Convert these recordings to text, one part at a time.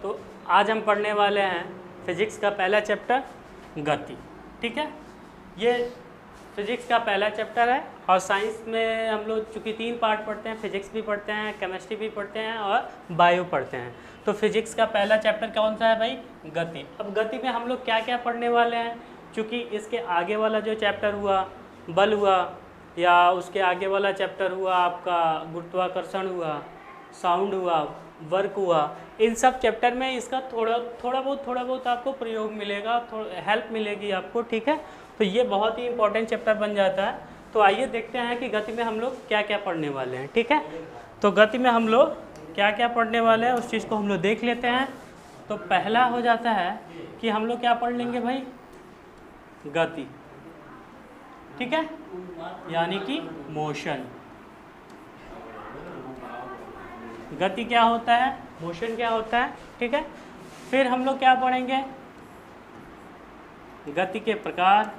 तो आज हम पढ़ने वाले हैं फिजिक्स का पहला चैप्टर गति। ठीक है, ये फिजिक्स का पहला चैप्टर है और साइंस में हम लोग चूँकि 3 पार्ट पढ़ते हैं, फिजिक्स भी पढ़ते हैं, केमिस्ट्री भी पढ़ते हैं और बायो पढ़ते हैं। तो फिजिक्स का पहला चैप्टर कौन सा है भाई? गति। अब गति में हम लोग क्या क्या पढ़ने वाले हैं, चूँकि इसके आगे वाला जो चैप्टर हुआ बल हुआ, या उसके आगे वाला चैप्टर हुआ आपका गुरुत्वाकर्षण हुआ, साउंड हुआ, वर्क हुआ, इन सब चैप्टर में इसका थोड़ा बहुत आपको प्रयोग मिलेगा, हेल्प मिलेगी आपको। ठीक है, तो ये बहुत ही इंपॉर्टेंट चैप्टर बन जाता है। तो आइए देखते हैं कि गति में हम लोग क्या क्या पढ़ने वाले हैं। ठीक है, तो गति में हम लोग क्या क्या पढ़ने वाले हैं उस चीज़ को हम लोग देख लेते हैं। तो पहला हो जाता है कि हम लोग क्या पढ़ लेंगे भाई? गति। ठीक है, यानी कि मोशन। गति क्या होता है, मोशन क्या होता है। ठीक है, फिर हम लोग क्या पढ़ेंगे? गति के प्रकार,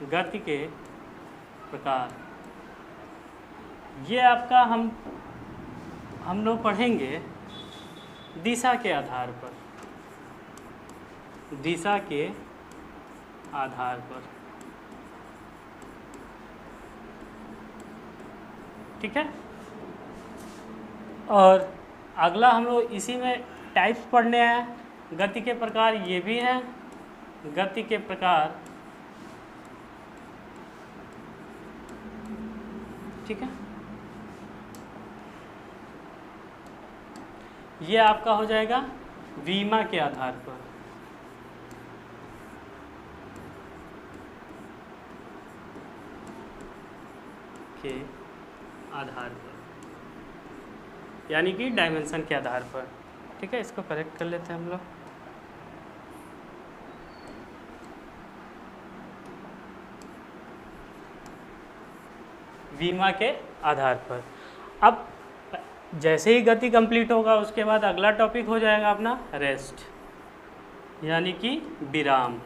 गति के प्रकार ये आपका हम लोग पढ़ेंगे दिशा के आधार पर, दिशा के आधार पर। ठीक है, और अगला हम लोग इसी में टाइप्स पढ़ने हैं। गति के प्रकार ये भी हैं, गति के प्रकार। ठीक है, ये आपका हो जाएगा विमा के आधार पर। के आधार पर, यानी कि डायमेंशन के आधार पर। ठीक है, इसको करेक्ट कर लेते हैं हम लोग। विमा के आधार पर। अब जैसे ही गति कंप्लीट होगा उसके बाद अगला टॉपिक हो जाएगा अपना रेस्ट, यानी कि विराम।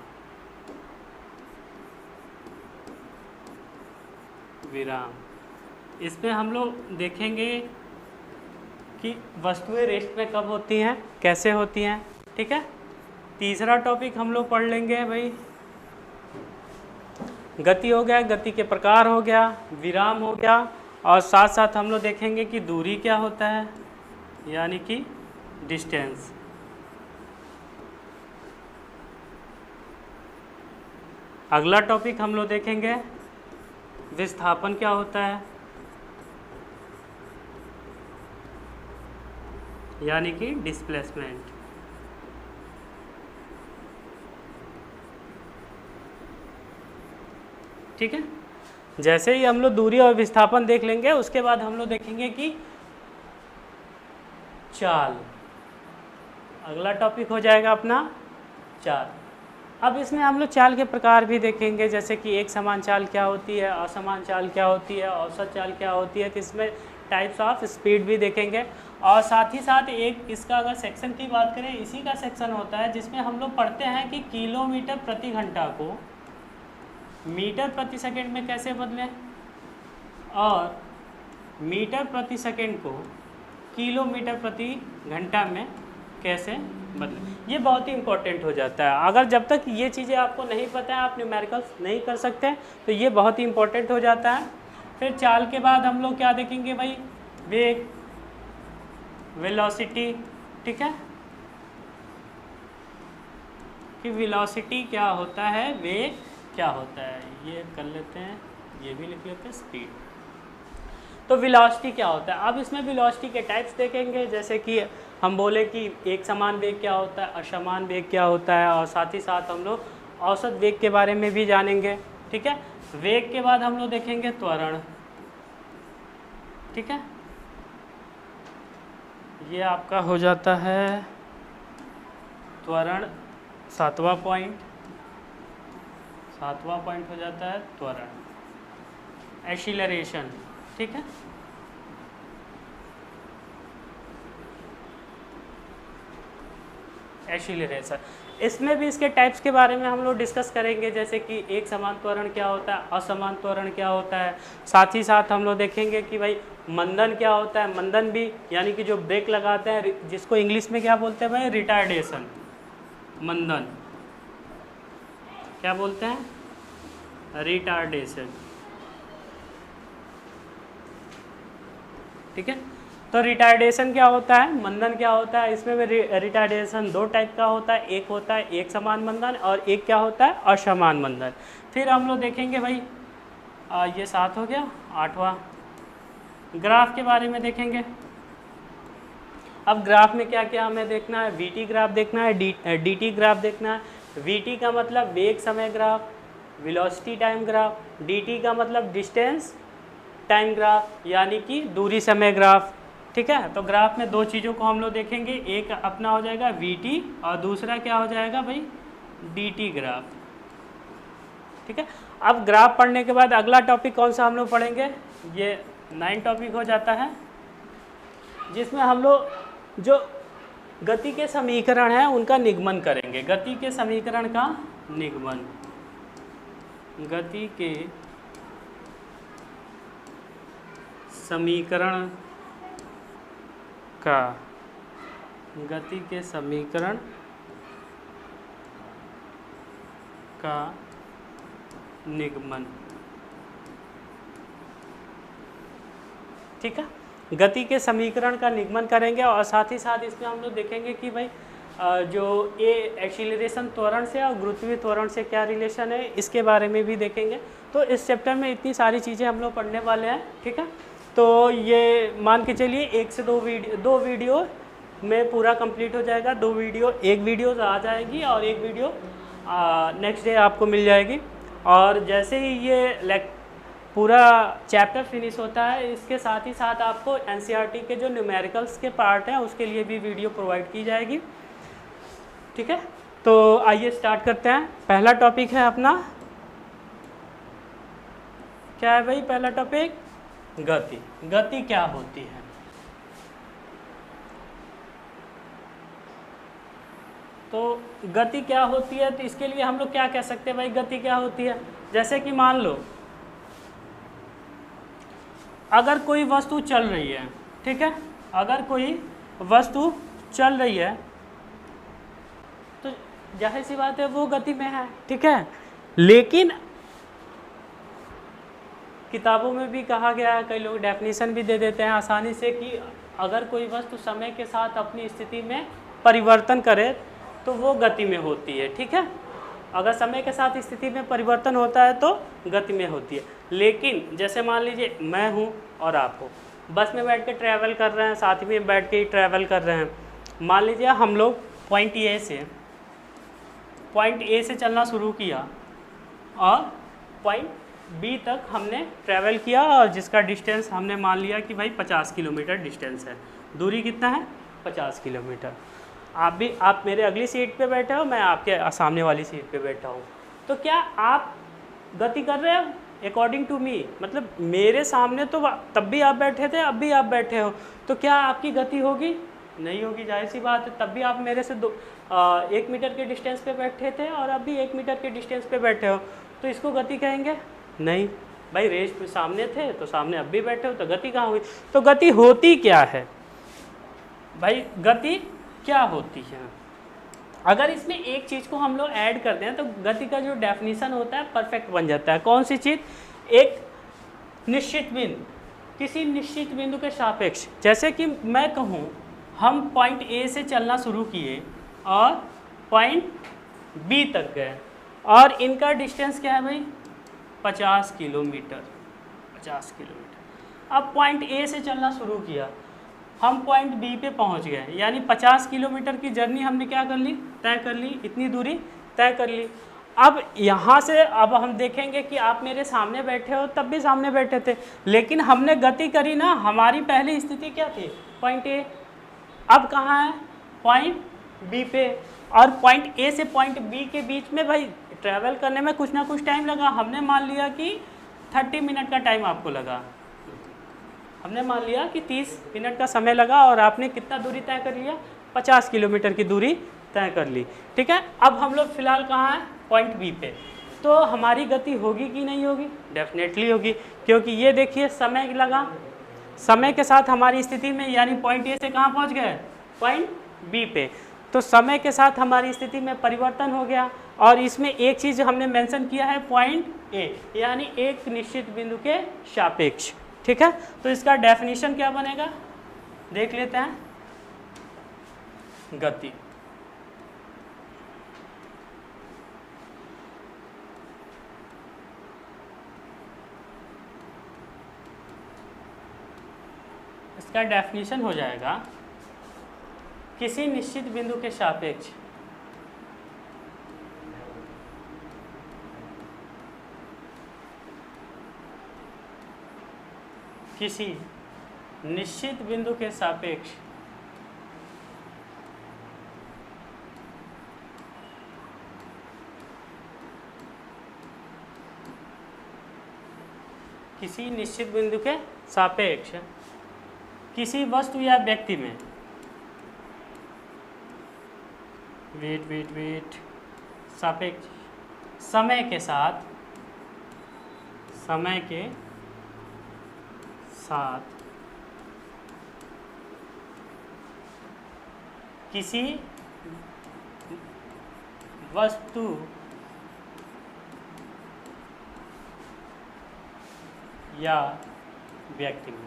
विराम, इसमें हम लोग देखेंगे कि वस्तुएं रेस्ट में कब होती हैं, कैसे होती हैं। ठीक है, तीसरा टॉपिक हम लोग पढ़ लेंगे भाई, गति हो गया, गति के प्रकार हो गया, विराम हो गया, और साथ साथ हम लोग देखेंगे कि दूरी क्या होता है, यानी कि डिस्टेंस। अगला टॉपिक हम लोग देखेंगे विस्थापन क्या होता है, यानी कि डिस्प्लेसमेंट। ठीक है, जैसे ही हम लोग दूरी और विस्थापन देख लेंगे उसके बाद हम लोग देखेंगे कि चाल। अगला टॉपिक हो जाएगा अपना चाल। अब इसमें हम लोग चाल के प्रकार भी देखेंगे, जैसे कि एक समान चाल क्या होती है, असमान चाल क्या होती है, औसत चाल क्या होती है। तो इसमें टाइप्स ऑफ स्पीड भी देखेंगे, और साथ ही साथ एक इसका अगर सेक्शन की बात करें, इसी का सेक्शन होता है जिसमें हम लोग पढ़ते हैं कि किलोमीटर प्रति घंटा को मीटर प्रति सेकंड में कैसे बदलें, और मीटर प्रति सेकंड को किलोमीटर प्रति घंटा में कैसे बदलें। ये बहुत ही इम्पोर्टेंट हो जाता है। अगर जब तक ये चीज़ें आपको नहीं पता है, आप न्यूमेरिकल्स नहीं कर सकते, तो ये बहुत ही इम्पोर्टेंट हो जाता है। फिर चाल के बाद हम लोग क्या देखेंगे भाई? वेग, वेलोसिटी। ठीक है, कि वेलोसिटी क्या होता है, वेग क्या होता है, ये कर लेते हैं, ये भी लिख लेते हैं, स्पीड। तो वेलोसिटी क्या होता है? अब इसमें वेलोसिटी के टाइप्स देखेंगे, जैसे कि हम बोले कि एक समान वेग क्या होता है, असमान वेग क्या होता है, और साथ ही साथ हम लोग औसत वेग के बारे में भी जानेंगे। ठीक है, वेग के बाद हम लोग देखेंगे त्वरण। ठीक है, ये आपका हो जाता है त्वरण, सातवां पॉइंट हो जाता है त्वरण। एक्सीलरेशन। ठीक है, एक्सीलरेशन इसमें भी इसके टाइप्स के बारे में हम लोग डिस्कस करेंगे, जैसे कि एक समान त्वरण क्या होता है, असमान त्वरण क्या होता है। साथ ही साथ हम लोग देखेंगे कि भाई मंदन क्या होता है, मंदन भी यानी कि जो ब्रेक लगाते हैं, जिसको इंग्लिश में क्या बोलते हैं भाई, रिटार्डेशन। मंदन क्या बोलते हैं, रिटार्डेशन। ठीक है, तो रिटार्डेशन क्या होता है, मंदन क्या होता है। इसमें रिटार्डेशन दो टाइप का होता है, एक होता है एक समान मंदन और एक क्या होता है, असमान मंदन। फिर हम लोग देखेंगे भाई ये 7 हो गया। 8वां ग्राफ के बारे में देखेंगे। अब ग्राफ में क्या क्या हमें देखना है, वीटी ग्राफ देखना है, डीटी ग्राफ देखना है। वीटी का मतलब वेग समय graph, velocity time graph. DT का मतलब डिस्टेंस टाइम ग्राफ यानी कि दूरी समय ग्राफ। ठीक है, तो ग्राफ में दो चीज़ों को हम लोग देखेंगे, एक अपना हो जाएगा वीटी और दूसरा क्या हो जाएगा भाई, डीटी ग्राफ। ठीक है, अब ग्राफ पढ़ने के बाद अगला टॉपिक कौन सा हम लोग पढ़ेंगे, ये 9 टॉपिक हो जाता है, जिसमें हम लोग जो गति के समीकरण हैं उनका निगमन करेंगे। गति के समीकरण का निगमन, गति के समीकरण का, गति के समीकरण का निगमन। ठीक है, गति के समीकरण का निगमन करेंगे और साथ ही साथ इसमें हम लोग देखेंगे कि भाई जो ये एक्सीलरेशन त्वरण से और गुरुत्वीय त्वरण से क्या रिलेशन है, इसके बारे में भी देखेंगे। तो इस चैप्टर में इतनी सारी चीज़ें हम लोग पढ़ने वाले हैं। ठीक है, तो ये मान के चलिए 1 से 2 वीडियो में पूरा कंप्लीट हो जाएगा। 2 वीडियो, एक वीडियो आ जाएगी और एक वीडियो नेक्स्ट डे आपको मिल जाएगी। और जैसे ही ये पूरा चैप्टर फिनिश होता है, इसके साथ ही साथ आपको एनसीईआरटी के जो न्यूमेरिकल्स के पार्ट हैं उसके लिए भी वीडियो प्रोवाइड की जाएगी। ठीक है, तो आइए स्टार्ट करते हैं। पहला टॉपिक है अपना, क्या है भाई पहला टॉपिक, गति। गति क्या होती है, तो गति क्या होती है, तो इसके लिए हम लोग क्या कह सकते हैं भाई, गति क्या होती है। जैसे कि मान लो अगर कोई वस्तु चल रही है, ठीक है, अगर कोई वस्तु चल रही है तो जाहिर सी बात है वो गति में है। ठीक है, लेकिन किताबों में भी कहा गया है, कई लोग डेफिनेशन भी दे देते हैं आसानी से, कि अगर कोई वस्तु समय के साथ अपनी स्थिति में परिवर्तन करे तो वो गति में होती है। ठीक है, अगर समय के साथ स्थिति में परिवर्तन होता है तो गति में होती है। लेकिन जैसे मान लीजिए मैं हूँ और आप हो, बस में बैठ के ट्रैवल कर रहे हैं, साथ में बैठ के ही ट्रैवल कर रहे हैं। मान लीजिए हम लोग पॉइंट ए से चलना शुरू किया और पॉइंट बी तक हमने ट्रैवल किया, और जिसका डिस्टेंस हमने मान लिया कि भाई 50 किलोमीटर डिस्टेंस है। दूरी कितना है, 50 किलोमीटर। आप मेरे अगली सीट पे बैठे हो, मैं आपके सामने वाली सीट पे बैठा हूँ, तो क्या आप गति कर रहे हो अकॉर्डिंग टू मी, मतलब मेरे सामने तो तब भी आप बैठे थे, अब भी आप बैठे हो, तो क्या आपकी गति होगी, नहीं होगी, जाहिर सी बात है। तब भी आप मेरे से 1 मीटर के डिस्टेंस पे बैठे थे और अब भी 1 मीटर के डिस्टेंस पे बैठे हो, तो इसको गति कहेंगे, नहीं भाई। रेस पे सामने थे तो सामने अब भी बैठे हो, तो गति कहाँ हुई। तो गति होती क्या है भाई, गति क्या होती है। अगर इसमें एक चीज़ को हम लोग ऐड करते हैं तो गति का जो डेफिनेशन होता है परफेक्ट बन जाता है। कौन सी चीज़, एक निश्चित बिंदु, किसी निश्चित बिंदु के सापेक्ष। जैसे कि मैं कहूँ हम पॉइंट ए से चलना शुरू किए और पॉइंट बी तक गए, और इनका डिस्टेंस क्या है भाई, 50 किलोमीटर। 50 किलोमीटर। अब पॉइंट ए से चलना शुरू किया, हम पॉइंट बी पे पहुंच गए, यानी 50 किलोमीटर की जर्नी हमने क्या कर ली, तय कर ली, इतनी दूरी तय कर ली। अब यहाँ से अब हम देखेंगे कि आप मेरे सामने बैठे हो, तब भी सामने बैठे थे, लेकिन हमने गति करी ना, हमारी पहली स्थिति क्या थी, पॉइंट ए। अब कहाँ है, पॉइंट बी पे, और पॉइंट ए से पॉइंट बी के बीच में भाई ट्रैवल करने में कुछ ना कुछ टाइम लगा। हमने मान लिया कि 30 मिनट का टाइम आपको लगा, हमने मान लिया कि 30 मिनट का समय लगा, और आपने कितना दूरी तय कर लिया, 50 किलोमीटर की दूरी तय कर ली। ठीक है, अब हम लोग फिलहाल कहाँ हैं, पॉइंट बी पे। तो हमारी गति होगी कि नहीं होगी, डेफिनेटली होगी, क्योंकि ये देखिए समय लगा, समय के साथ हमारी स्थिति में, यानी पॉइंट ए से कहाँ पहुँच गए, पॉइंट बी पे। तो समय के साथ हमारी स्थिति में परिवर्तन हो गया। और इसमें एक चीज़ हमने मेंशन किया है, पॉइंट ए, यानी एक निश्चित बिंदु के सापेक्ष। ठीक है, तो इसका डेफिनेशन क्या बनेगा, देख लेते हैं। गति इसका डेफिनेशन हो जाएगा, किसी निश्चित बिंदु के सापेक्ष किसी निश्चित बिंदु के सापेक्ष किसी निश्चित बिंदु के सापेक्ष किसी वस्तु या व्यक्ति में वेट सापेक्ष समय के साथ किसी वस्तु या व्यक्ति में,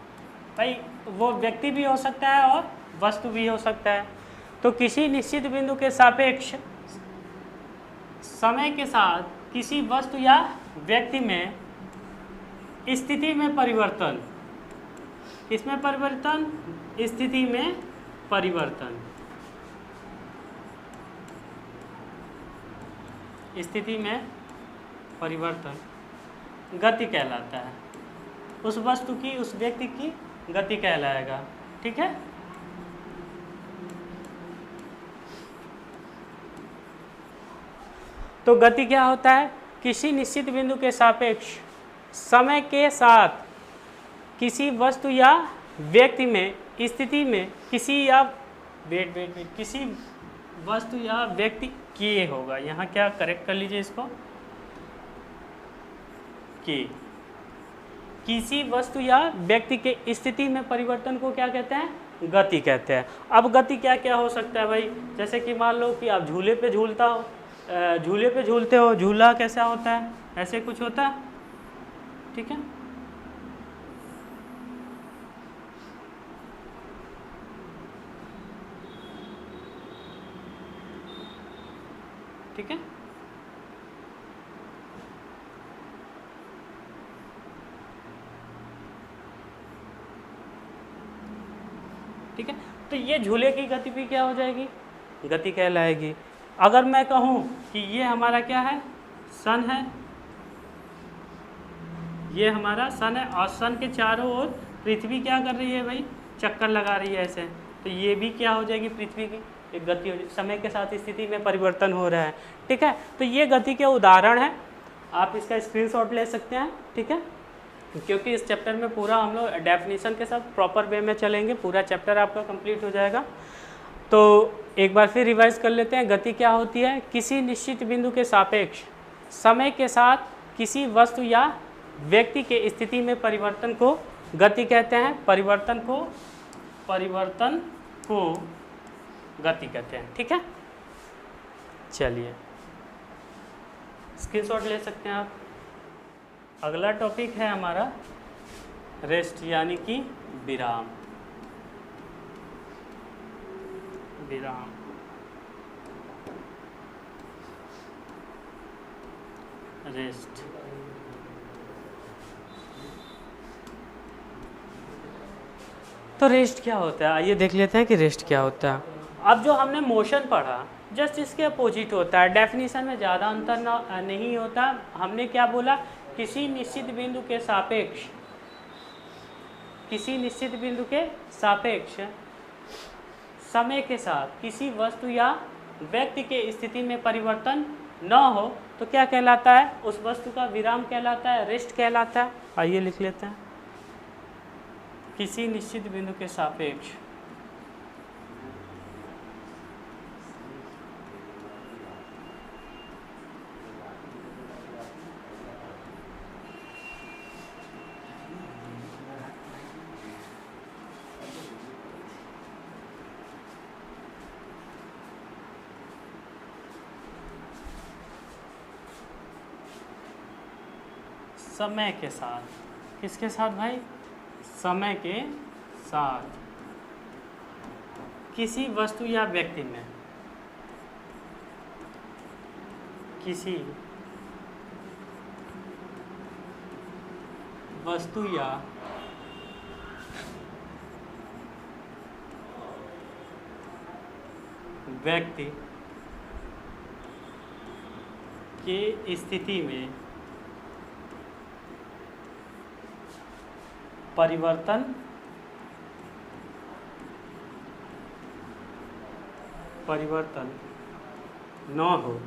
भाई वो व्यक्ति भी हो सकता है और वस्तु भी हो सकता है। तो किसी निश्चित बिंदु के सापेक्ष समय के साथ किसी वस्तु या व्यक्ति में स्थिति में परिवर्तन, इसमें परिवर्तन, स्थिति में परिवर्तन, स्थिति में परिवर्तन गति कहलाता है। उस वस्तु की, उस व्यक्ति की गति कहलाएगा। ठीक है, तो गति क्या होता है, किसी निश्चित बिंदु के सापेक्ष समय के साथ किसी वस्तु या व्यक्ति में स्थिति में किसी या किसी वस्तु या व्यक्ति किए होगा, यहाँ क्या करेक्ट कर लीजिए इसको, कि किसी वस्तु या व्यक्ति के स्थिति में परिवर्तन को क्या कहते हैं, गति कहते हैं। अब गति क्या क्या हो सकता है भाई, जैसे कि मान लो कि आप झूले पे झूलते हो, झूला कैसा होता है, ऐसे कुछ होता है। ठीक है, ठीक है, ठीक है। तो ये झूले की गति भी क्या हो जाएगी, गति कहलाएगी। अगर मैं कहूँ कि ये हमारा क्या है, सन है, ये हमारा सन है और सन के चारों ओर पृथ्वी क्या कर रही है भाई, चक्कर लगा रही है ऐसे, तो ये भी क्या हो जाएगी, पृथ्वी की एक गति हो जाएगी, समय के साथ स्थिति में परिवर्तन हो रहा है। ठीक है, तो ये गति के उदाहरण है, आप इसका स्क्रीनशॉट ले सकते हैं। ठीक है, क्योंकि इस चैप्टर में पूरा हम लोग डेफिनेशन के साथ प्रॉपर वे में चलेंगे, पूरा चैप्टर आपका कंप्लीट हो जाएगा। तो एक बार फिर रिवाइज कर लेते हैं, गति क्या होती है, किसी निश्चित बिंदु के सापेक्ष समय के साथ किसी वस्तु या व्यक्ति के स्थिति में परिवर्तन को गति कहते हैं, परिवर्तन को गति कहते हैं। ठीक है, चलिए स्क्रीनशॉट ले सकते हैं आप। अगला टॉपिक है हमारा रेस्ट, यानी कि विराम। रेस्ट, तो रेस्ट क्या होता है, आइए देख लेते हैं कि रेस्ट क्या होता है। अब जो हमने मोशन पढ़ा जस्ट इसके अपोजिट होता है, डेफिनेशन में ज़्यादा अंतर नहीं होता। हमने क्या बोला, किसी निश्चित बिंदु के सापेक्ष, किसी निश्चित बिंदु के सापेक्ष समय के साथ किसी वस्तु या व्यक्ति के स्थिति में परिवर्तन न हो तो क्या कहलाता है, उस वस्तु का विराम कहलाता है, रेस्ट कहलाता है। आइए लिख लेते हैं, किसी निश्चित बिंदु के सापेक्ष समय के साथ, किसके साथ भाई? समय के साथ किसी वस्तु या व्यक्ति में, किसी वस्तु या व्यक्ति के स्थिति में परिवर्तन न हो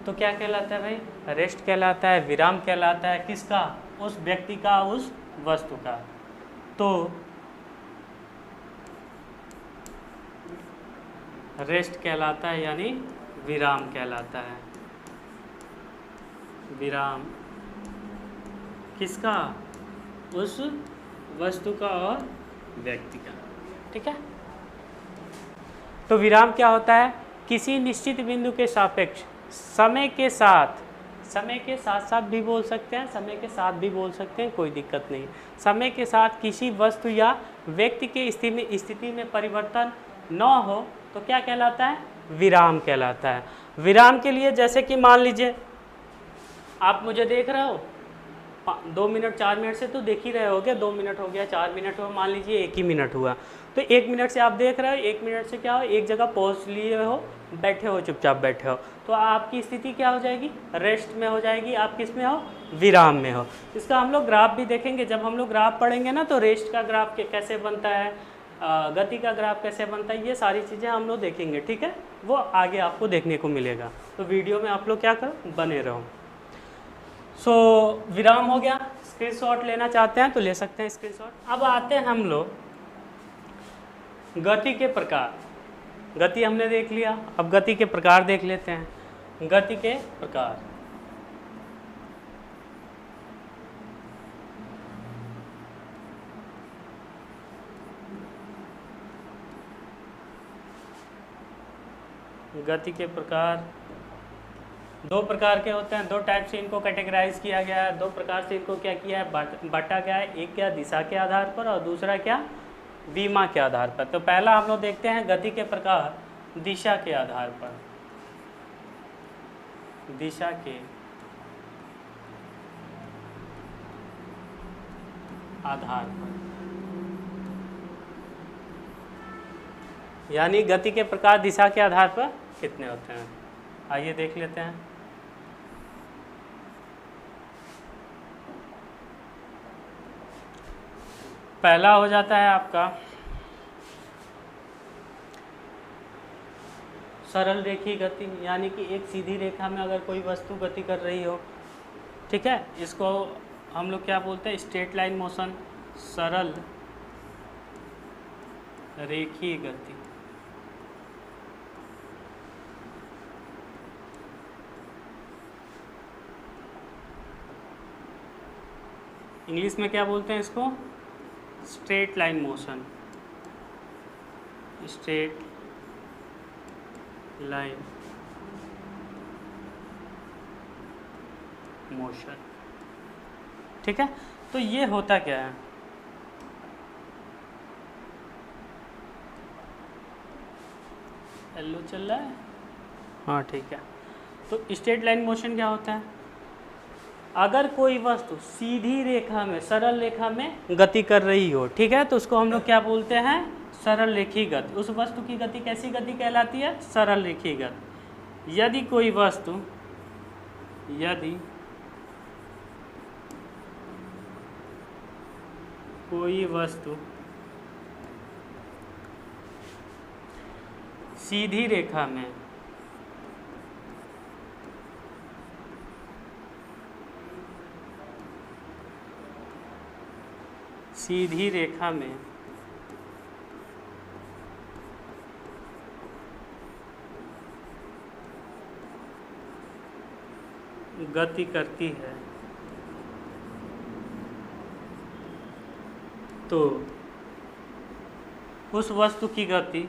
तो क्या कहलाता है भाई? रेस्ट कहलाता है, विराम कहलाता है। किसका? उस व्यक्ति का, उस वस्तु का। तो रेस्ट कहलाता है यानी विराम कहलाता है। विराम किसका? उस वस्तु का और व्यक्ति का। ठीक है। तो विराम क्या होता है? किसी निश्चित बिंदु के सापेक्ष समय के साथ साथ भी बोल सकते हैं, समय के साथ भी बोल सकते हैं, कोई दिक्कत नहीं। समय के साथ किसी वस्तु या व्यक्ति के स्थिति में परिवर्तन न हो तो क्या कहलाता है? विराम कहलाता है। विराम के लिए जैसे कि मान लीजिए आप मुझे देख रहे हो 2 मिनट 4 मिनट से तो देख ही रहे होगे, 2 मिनट हो गया, 4 मिनट हुआ, मान लीजिए 1 ही मिनट हुआ, तो 1 मिनट से आप देख रहे हो, 1 मिनट से क्या हो, एक जगह पॉज लिए हो, बैठे हो, चुपचाप बैठे हो, तो आपकी स्थिति क्या हो जाएगी? रेस्ट में हो जाएगी। आप किस में हो? विराम में हो। इसका हम लोग ग्राफ भी देखेंगे। जब हम लोग ग्राफ पढ़ेंगे ना तो रेस्ट का ग्राफ कैसे बनता है, गति का ग्राफ कैसे बनता है, ये सारी चीज़ें हम लोग देखेंगे। ठीक है, वो आगे आपको देखने को मिलेगा। तो वीडियो में आप लोग क्या करो, बने रहो। सो विराम हो गया। स्क्रीनशॉट लेना चाहते हैं तो ले सकते हैं स्क्रीनशॉट। अब आते हैं हम लोग गति के प्रकार। गति हमने देख लिया, अब गति के प्रकार देख लेते हैं। गति के प्रकार, गति के प्रकार 2 प्रकार के होते हैं। 2 टाइप से इनको कैटेगराइज किया गया है। 2 प्रकार से इनको क्या किया है, बांटा गया है। एक क्या, दिशा के आधार पर, और दूसरा क्या, विमा के आधार पर। तो पहला हम लोग देखते हैं गति के प्रकार दिशा के आधार पर। दिशा के आधार पर, यानी गति के प्रकार दिशा के आधार पर कितने होते हैं, आइए देख लेते हैं। पहला हो जाता है आपका सरल रेखीय गति, यानी कि एक सीधी रेखा में अगर कोई वस्तु गति कर रही हो, ठीक है, इसको हम लोग क्या बोलते हैं, स्ट्रेट लाइन मोशन, सरल रेखीय गति। इंग्लिश में क्या बोलते हैं इसको, straight line motion, straight line motion. ठीक है, तो ये होता क्या है, येलो चल रहा है, हाँ ठीक है। तो स्ट्रेट लाइन मोशन क्या होता है, अगर कोई वस्तु सीधी रेखा में, सरल रेखा में गति कर रही हो, ठीक है, तो उसको हम लोग क्या बोलते हैं, सरल रेखीय गति। उस वस्तु की गति कैसी गति कहलाती है, सरल रेखीय गति। यदि कोई वस्तु सीधी रेखा में गति करती है तो उस वस्तु की गति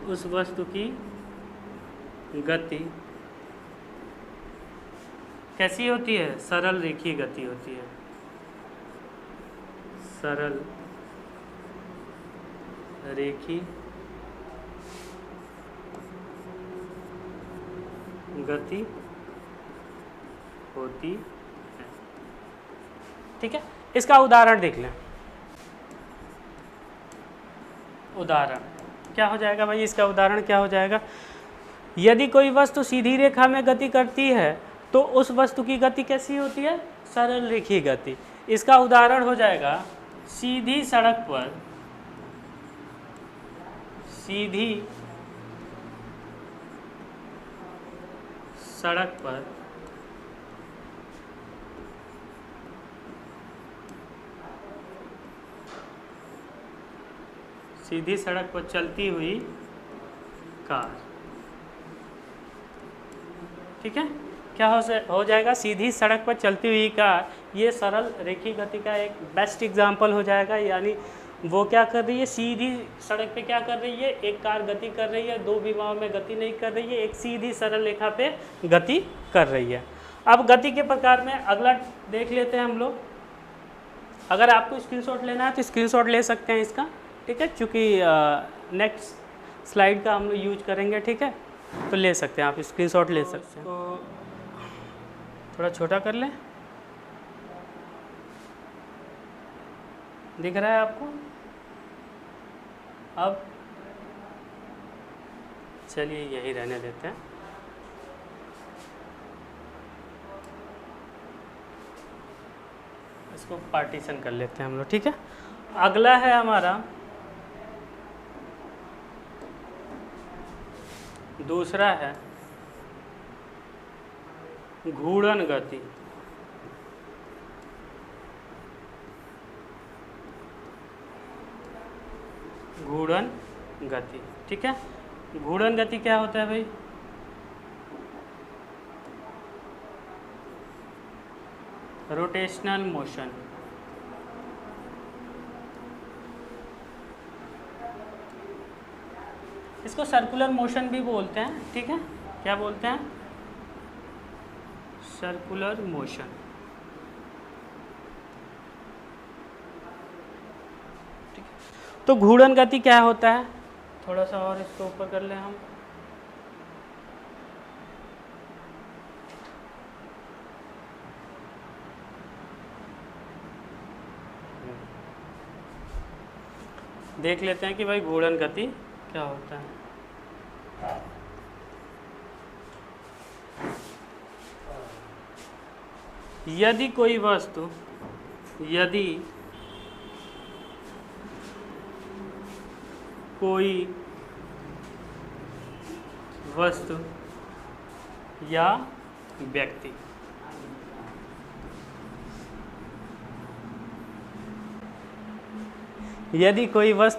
उस वस्तु की गति कैसी होती है? सरल रेखीय गति होती है। सरल रेखीय गति होती है। ठीक है, इसका उदाहरण देख लें। उदाहरण क्या हो जाएगा भाई? इसका उदाहरण क्या हो जाएगा? यदि कोई वस्तु सीधी रेखा में गति करती है तो उस वस्तु की गति कैसी होती है? सरल रेखीय गति। इसका उदाहरण हो जाएगा सीधी सड़क पर, सीधी सड़क पर सीधी सड़क पर चलती हुई कार। ठीक है, क्या हो जाएगा? सीधी सड़क पर चलती हुई कार, ये सरल रेखीय गति का एक बेस्ट एग्जाम्पल हो जाएगा। यानी वो क्या कर रही है? सीधी सड़क पे क्या कर रही है? एक कार गति कर रही है, दो विमाओं में गति नहीं कर रही है, एक सीधी सरल रेखा पे गति कर रही है। अब गति के प्रकार में अगला देख लेते हैं हम लोग। अगर आपको स्क्रीनशॉट लेना है तो स्क्रीनशॉट ले सकते हैं इसका। ठीक है, चूँकि नेक्स्ट स्लाइड का हम लोग यूज करेंगे। ठीक है, तो ले सकते हैं, आप स्क्रीनशॉट ले सकते हैं। तो थोड़ा छोटा कर लें, दिख रहा है आपको? अब चलिए यही रहने देते हैं। इसको पार्टीशन कर लेते हैं हम लोग। ठीक है, अगला है हमारा दूसरा है घूर्णन गति। घूर्णन गति। ठीक है, घूर्णन गति क्या होता है भाई? Rotational motion. इसको सर्कुलर मोशन भी बोलते हैं। ठीक है, क्या बोलते हैं? Circular motion. ठीक है, तो घूर्णन गति क्या होता है? थोड़ा सा और इसको ऊपर कर लें हम। देख लेते हैं कि भाई घूर्णन गति क्या होता है। यदि कोई वस्तु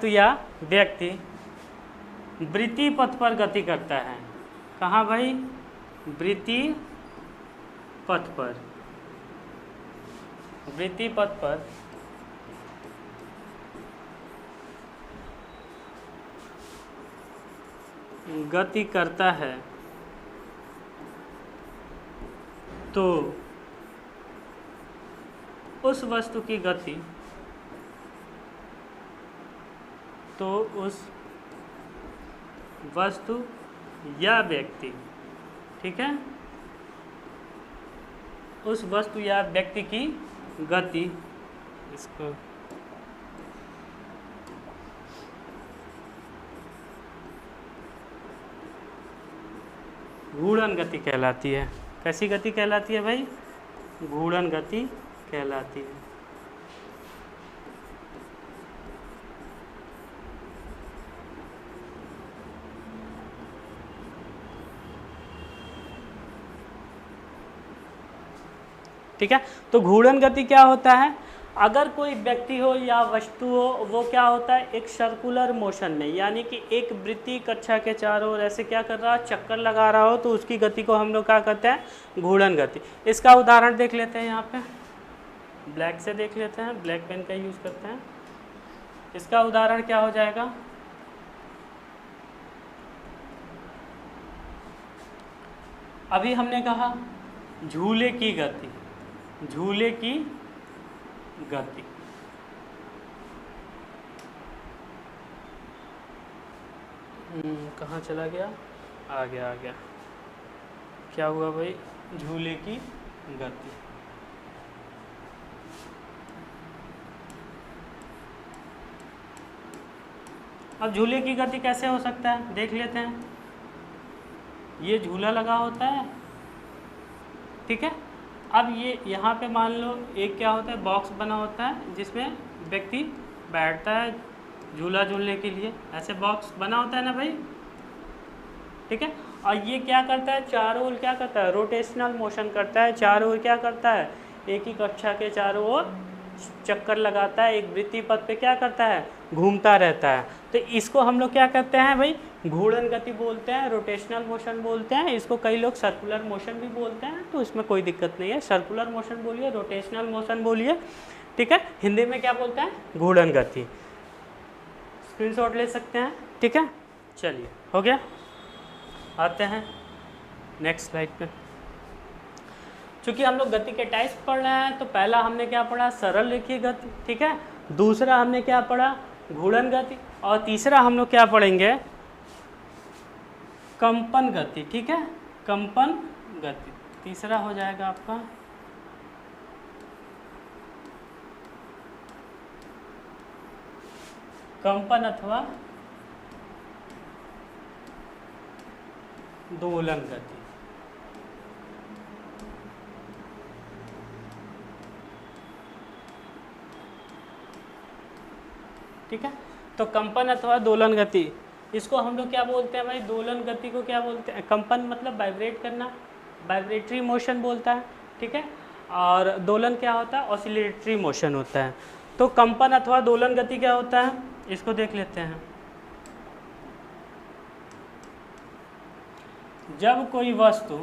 या व्यक्ति वृत्तीय पथ पर गति करता है। कहाँ भाई? वृत्तीय पथ पर। वृत्तीय पथ पर गति करता है तो उस वस्तु की गति उस वस्तु या व्यक्ति, ठीक है, उस वस्तु या व्यक्ति की गति, इसको घूर्णन गति कहलाती है। कैसी गति कहलाती है भाई? घूर्णन गति कहलाती है। ठीक है, तो घूर्णन गति क्या होता है? अगर कोई व्यक्ति हो या वस्तु हो, वो क्या होता है? एक सर्कुलर मोशन में, यानी कि एक वृत्तीय कक्षा के चारों ओर ऐसे क्या कर रहा है? चक्कर लगा रहा हो, तो उसकी गति को हम लोग क्या कहते हैं? घूर्णन गति। इसका उदाहरण देख लेते हैं। यहाँ पे ब्लैक से देख लेते हैं, ब्लैक पेन का यूज़ करते हैं। इसका उदाहरण क्या हो जाएगा? अभी हमने कहा झूले की गति, झूले की गति, कहाँ चला गया, आ गया, क्या हुआ भाई, झूले की गति। अब झूले की गति कैसे हो सकता है देख लेते हैं। ये झूला लगा होता है, ठीक है। अब ये यहाँ पे मान लो एक क्या होता है, बॉक्स बना होता है जिसमें व्यक्ति बैठता है झूला झूलने के लिए, ऐसे बॉक्स बना होता है ना भाई, ठीक है। और ये क्या करता है, चारों ओर क्या करता है, रोटेशनल मोशन करता है, चारों ओर क्या करता है, एक ही कक्षा के चारों ओर चक्कर लगाता है, एक वृत्तीय पथ पे क्या करता है, घूमता रहता है। तो इसको हम लोग क्या कहते हैं भाई, घूर्णन गति बोलते हैं, रोटेशनल मोशन बोलते हैं, इसको कई लोग सर्कुलर मोशन भी बोलते हैं, तो इसमें कोई दिक्कत नहीं है, सर्कुलर मोशन बोलिए, रोटेशनल मोशन बोलिए, ठीक है। हिंदी में क्या बोलते हैं, घूर्णन गति। स्क्रीनशॉट ले सकते हैं, ठीक है। चलिए हो गया, आते हैं नेक्स्ट स्लाइड पे। चूँकि हम लोग गति के टाइप्स पढ़ रहे हैं, तो पहला हमने क्या पढ़ा, सरल रेखीय गति, ठीक है। दूसरा हमने क्या पढ़ा, घूर्णन गति, और तीसरा हम लोग क्या पढ़ेंगे, कंपन गति, ठीक है, कंपन गति तीसरा हो जाएगा आपका। कंपन अथवा दोलन गति, ठीक है। तो कंपन अथवा दोलन गति, इसको हम लोग क्या बोलते हैं भाई, दोलन गति को क्या बोलते हैं, कंपन मतलब वाइब्रेट करना, वाइब्रेटरी मोशन बोलता है, ठीक है। और दोलन क्या होता है, ऑसिलेटरी मोशन होता है। तो कंपन अथवा दोलन गति क्या होता है, इसको देख लेते हैं। जब कोई वस्तु,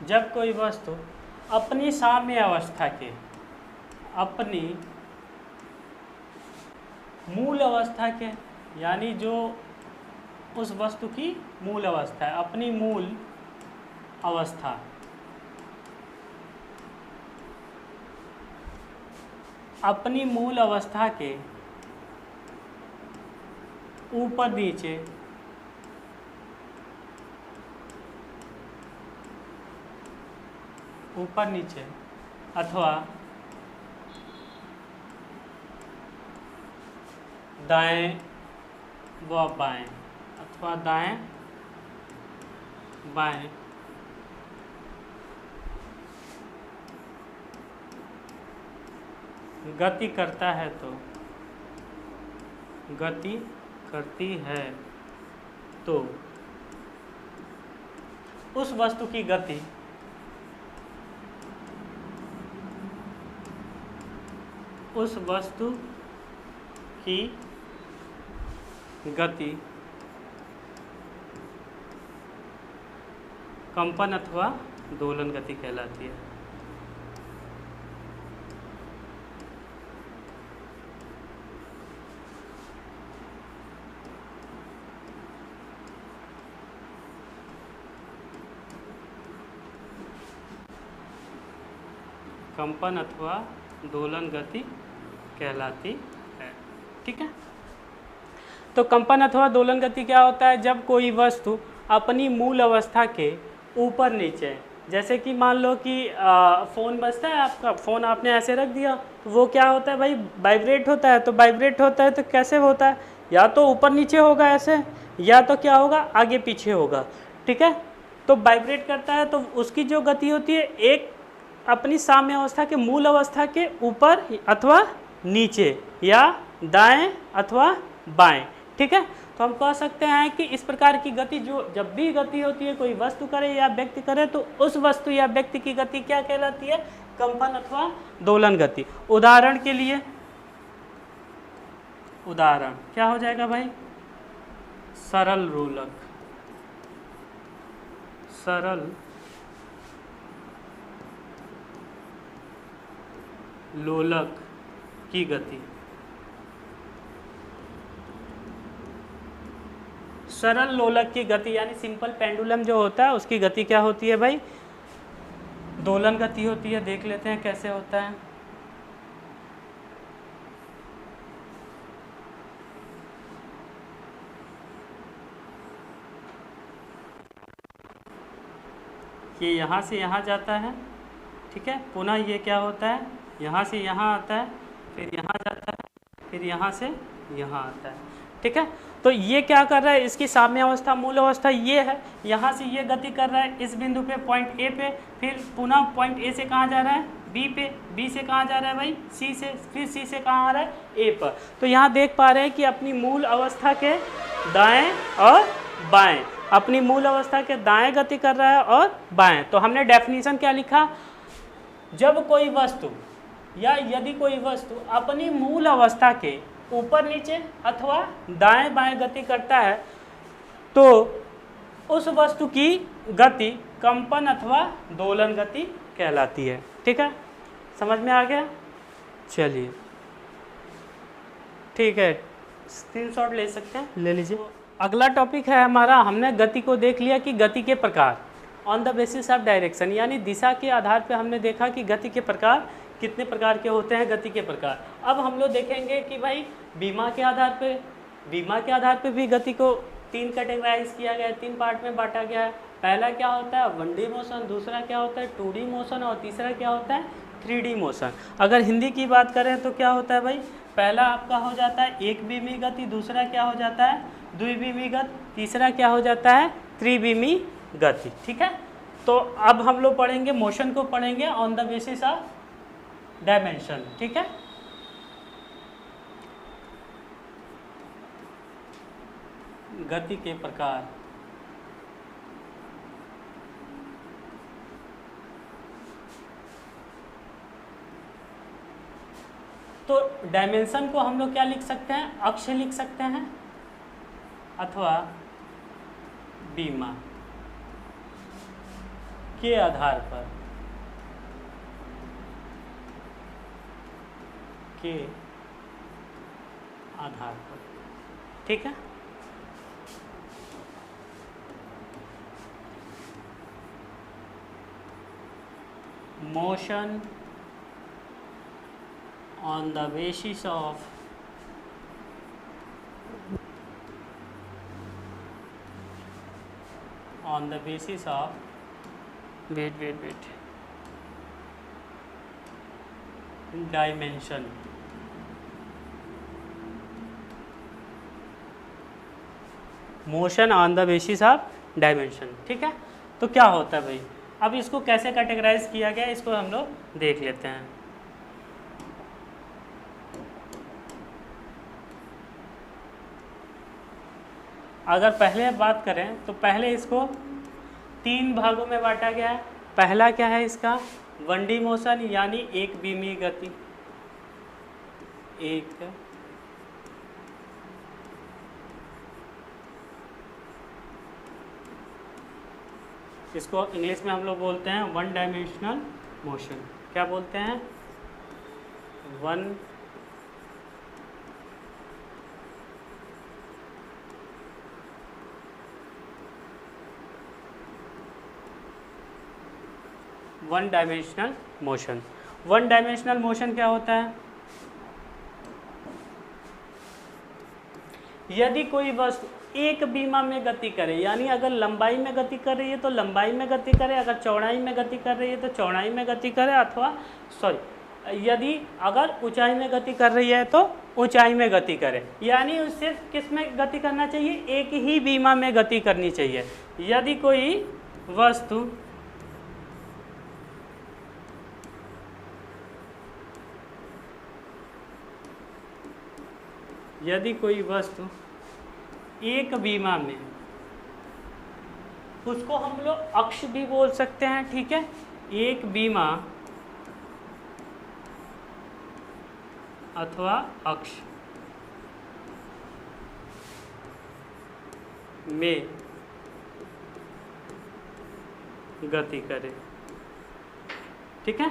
जब कोई वस्तु अपनी साम्य अवस्था के, अपनी मूल अवस्था के, यानी जो उस वस्तु की मूल अवस्था है, अपनी मूल अवस्था, अपनी मूल अवस्था के ऊपर नीचे अथवा दाएं व बाएं, अथवा दाएं बाएं गति करता है, तो गति करती है, तो उस वस्तु की गति कंपन अथवा दोलन गति कहलाती है। कंपन अथवा दोलन गति कहलाती है, ठीक है। तो कंपन अथवा दोलन गति क्या होता है, जब कोई वस्तु अपनी मूल अवस्था के ऊपर नीचे, जैसे कि मान लो कि फ़ोन बजता है आपका, फ़ोन आपने ऐसे रख दिया, तो वो क्या होता है भाई, वाइब्रेट होता है। तो वाइब्रेट होता है तो कैसे होता है, या तो ऊपर नीचे होगा ऐसे, या तो क्या होगा, आगे पीछे होगा, ठीक है। तो वाइब्रेट करता है तो उसकी जो गति होती है, एक अपनी साम्य अवस्था के मूल अवस्था के ऊपर अथवा नीचे, या दाएं अथवा बाएं, ठीक है। तो हम कह सकते हैं कि इस प्रकार की गति, जो जब भी गति होती है कोई वस्तु करे या व्यक्ति करे, तो उस वस्तु या व्यक्ति की गति क्या कहलाती है, कंपन अथवा दोलन गति। उदाहरण के लिए, उदाहरण क्या हो जाएगा भाई, सरल रोलक, सरल लोलक की गति। सरल लोलक की गति यानी सिंपल पेंडुलम जो होता है उसकी गति क्या होती है भाई? दोलन गति होती है। देख लेते हैं कैसे होता है। ये यहाँ से यहाँ जाता है, ठीक है। पुनः ये क्या होता है, यहाँ से यहाँ आता है, फिर यहाँ जाता है, फिर यहाँ से यहाँ आता है, ठीक है। तो ये क्या कर रहा है, इसकी साम्य अवस्था मूल अवस्था ये है। यहाँ से ये गति कर रहा है इस बिंदु पे पॉइंट ए पे, फिर पुनः पॉइंट ए से कहाँ जा रहा है, बी पे, बी से कहाँ जा रहा है भाई, सी से, फिर सी से कहाँ आ रहा है, ए पर। तो यहाँ देख पा रहे हैं कि अपनी मूल अवस्था के दाएँ और बाएँ, अपनी मूल अवस्था के दाएं गति कर रहा है और बाएं। तो हमने डेफिनेशन क्या लिखा, जब कोई वस्तु या यदि कोई वस्तु अपनी मूल अवस्था के ऊपर नीचे अथवा दाएं बाएं गति करता है तो उस वस्तु की गति कंपन अथवा दोलन गति कहलाती है, ठीक है। समझ में आ गया? चलिए ठीक है, स्क्रीनशॉट ले सकते हैं, ले लीजिए। अगला टॉपिक है हमारा, हमने गति को देख लिया कि गति के प्रकार on the basis of direction, यानी दिशा के आधार पे हमने देखा कि गति के प्रकार कितने प्रकार के होते हैं, गति के प्रकार। अब हम लोग देखेंगे कि भाई बीमा के आधार पे भी गति को तीन कैटेगराइज किया गया है, तीन पार्ट में बांटा गया है। पहला क्या होता है 1D मोशन, दूसरा क्या होता है 2D मोशन और तीसरा क्या होता है 3D मोशन। अगर हिंदी की बात करें तो क्या होता है भाई, पहला आपका हो जाता है एक बीमी गति, दूसरा क्या हो जाता है द्विबीमी गति, तीसरा क्या हो जाता है त्रिबीमी गति, ठीक है। तो अब हम लोग पढ़ेंगे मोशन को, पढ़ेंगे on the basis of dimension, ठीक है। गति के प्रकार, तो डायमेंशन को हम लोग क्या लिख सकते हैं, अक्ष लिख सकते हैं अथवा बीमा के आधार पर, ठीक है। Motion on the basis of dimension, motion on the basis of dimension, ठीक है। तो क्या होता है भाई, अब इसको कैसे कैटेगराइज किया गया इसको हम लोग देख लेते हैं। अगर पहले बात करें तो पहले इसको तीन भागों में बांटा गया है। पहला क्या है इसका 1D मोशन यानी एक बीमी गति, इसको इंग्लिश में हम लोग बोलते हैं 1 डायमेंशनल मोशन। क्या बोलते हैं 1 डायमेंशनल मोशन। 1 डायमेंशनल मोशन क्या होता है, यदि कोई वस्तु एक बीमा में गति करे, यानी अगर लंबाई में गति कर रही है तो लंबाई में गति करे, अगर चौड़ाई में गति कर रही है तो चौड़ाई में गति करे, अथवा यदि अगर ऊंचाई में गति कर रही है तो ऊंचाई में गति करे। यानी सिर्फ किस में गति करना चाहिए, एक ही बीमा में गति करनी चाहिए। यदि कोई वस्तु एक बीमा में, उसको हम लोग अक्ष भी बोल सकते हैं, ठीक है। एक बीमा अथवा अक्ष में गति करे। ठीक है,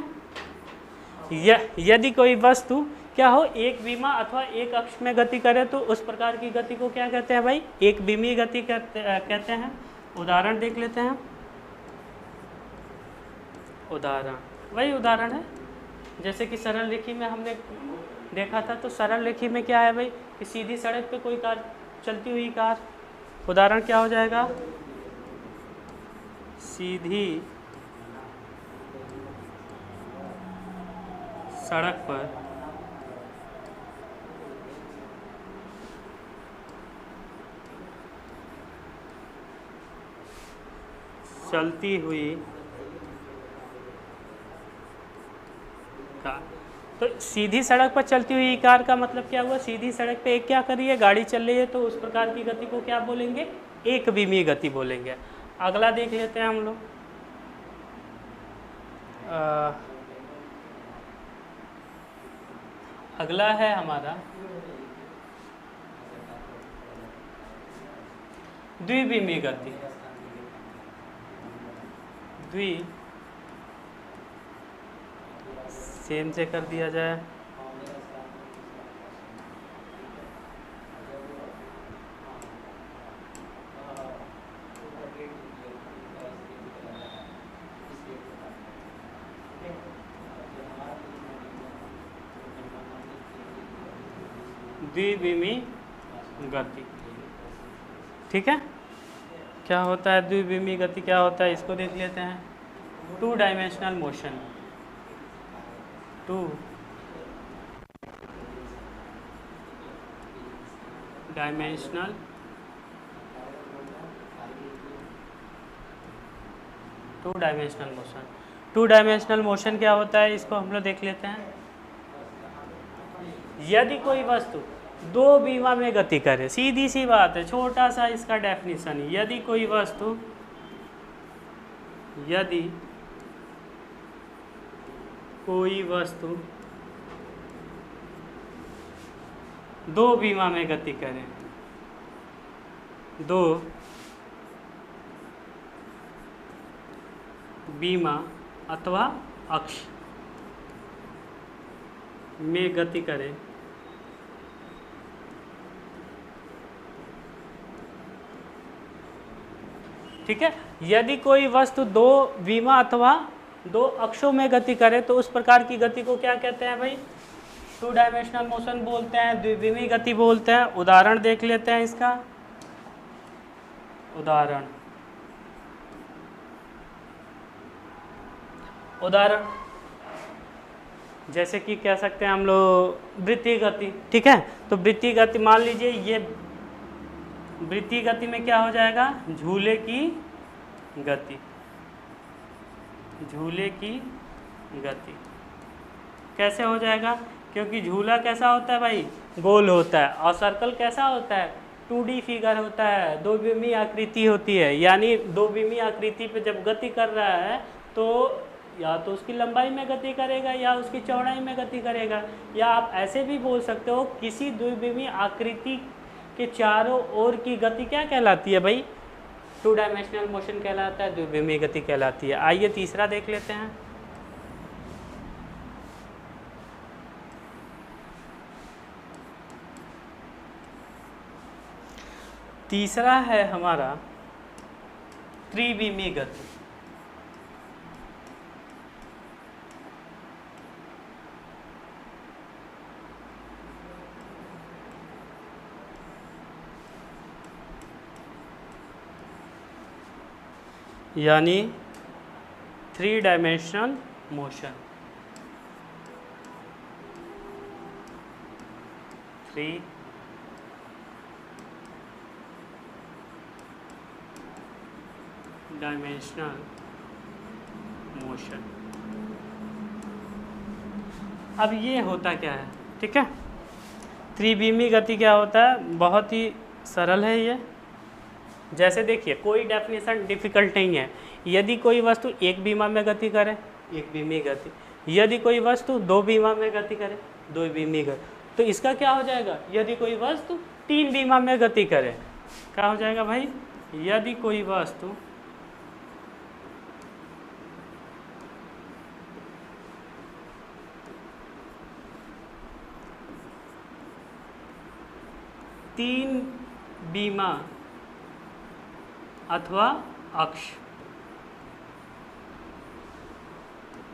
यदि कोई वस्तु क्या हो, एक विमा अथवा एक अक्ष में गति करे तो उस प्रकार की गति को क्या कहते हैं भाई, एक विमीय गति कहते हैं। उदाहरण देख लेते हैं। उदाहरण वही उदाहरण है जैसे कि सरल रेखी में हमने देखा था। तो सरल रेखी में क्या है भाई कि सीधी सड़क पे कोई कार चलती हुई कार, उदाहरण क्या हो जाएगा, सीधी सड़क पर चलती हुई कार। तो सीधी सड़क पर चलती हुई कार का मतलब क्या हुआ, सीधी सड़क पे एक क्या कर रही है, गाड़ी चल रही है, तो उस प्रकार की गति को क्या बोलेंगे, एक विमीय गति बोलेंगे। अगला देख लेते हैं हम लोग। अगला है हमारा द्विविमीय गति। सेम से कर दिया जाए। द्विविमीय गति। ठीक है, क्या होता है द्विविमीय गति, क्या होता है इसको देख लेते हैं। Two dimensional motion, two dimensional motion. Two dimensional motion क्या होता है इसको हम लोग देख लेते हैं। यदि कोई वस्तु दो विमा में गति करे, सीधी सी बात है, छोटा सा इसका डेफिनेशन। यदि कोई वस्तु दो विमा में गति करे, दो विमा अथवा अक्ष में गति करे, ठीक है। यदि कोई वस्तु दो विमा अथवा दो अक्षों में गति करे तो उस प्रकार की गति को क्या कहते हैं भाई, टू डायमेंशनल मोशन बोलते हैं, द्विविमीय गति बोलते हैं। उदाहरण देख लेते हैं इसका। उदाहरण जैसे कि कह सकते हैं हम लोग वृत्तीय गति। ठीक है, तो वृत्तीय गति मान लीजिए, ये वृत्तीय गति में क्या हो जाएगा, झूले की गति। झूले की गति कैसे हो जाएगा, क्योंकि झूला कैसा होता है भाई, गोल होता है, और सर्कल कैसा होता है, 2D फिगर होता है, दो विमीय आकृति होती है। यानी दो विमीय आकृति पे जब गति कर रहा है तो या तो उसकी लंबाई में गति करेगा या उसकी चौड़ाई में गति करेगा, या आप ऐसे भी बोल सकते हो किसी द्विविमीय आकृति के चारों ओर की गति क्या कहलाती है भाई, टू डायमेंशनल मोशन कहलाता है, द्विविमीय गति कहलाती है। आइए तीसरा देख लेते हैं। तीसरा है हमारा त्रिविमीय गति। यानी 3 डायमेंशनल मोशन। 3 dimensional motion. अब ये होता क्या है, ठीक है, त्रिविमीय गति क्या होता है, बहुत ही सरल है ये। जैसे देखिए, कोई डेफिनेशन डिफिकल्ट नहीं है। यदि कोई वस्तु एक विमा में गति करे, एक विमीय गति। यदि कोई वस्तु दो विमा में गति करे, दो विमीय गति। तो इसका क्या हो जाएगा, यदि कोई वस्तु 3 विमा में गति करे, क्या हो जाएगा भाई, यदि कोई वस्तु 3 बीमा अथवा अक्ष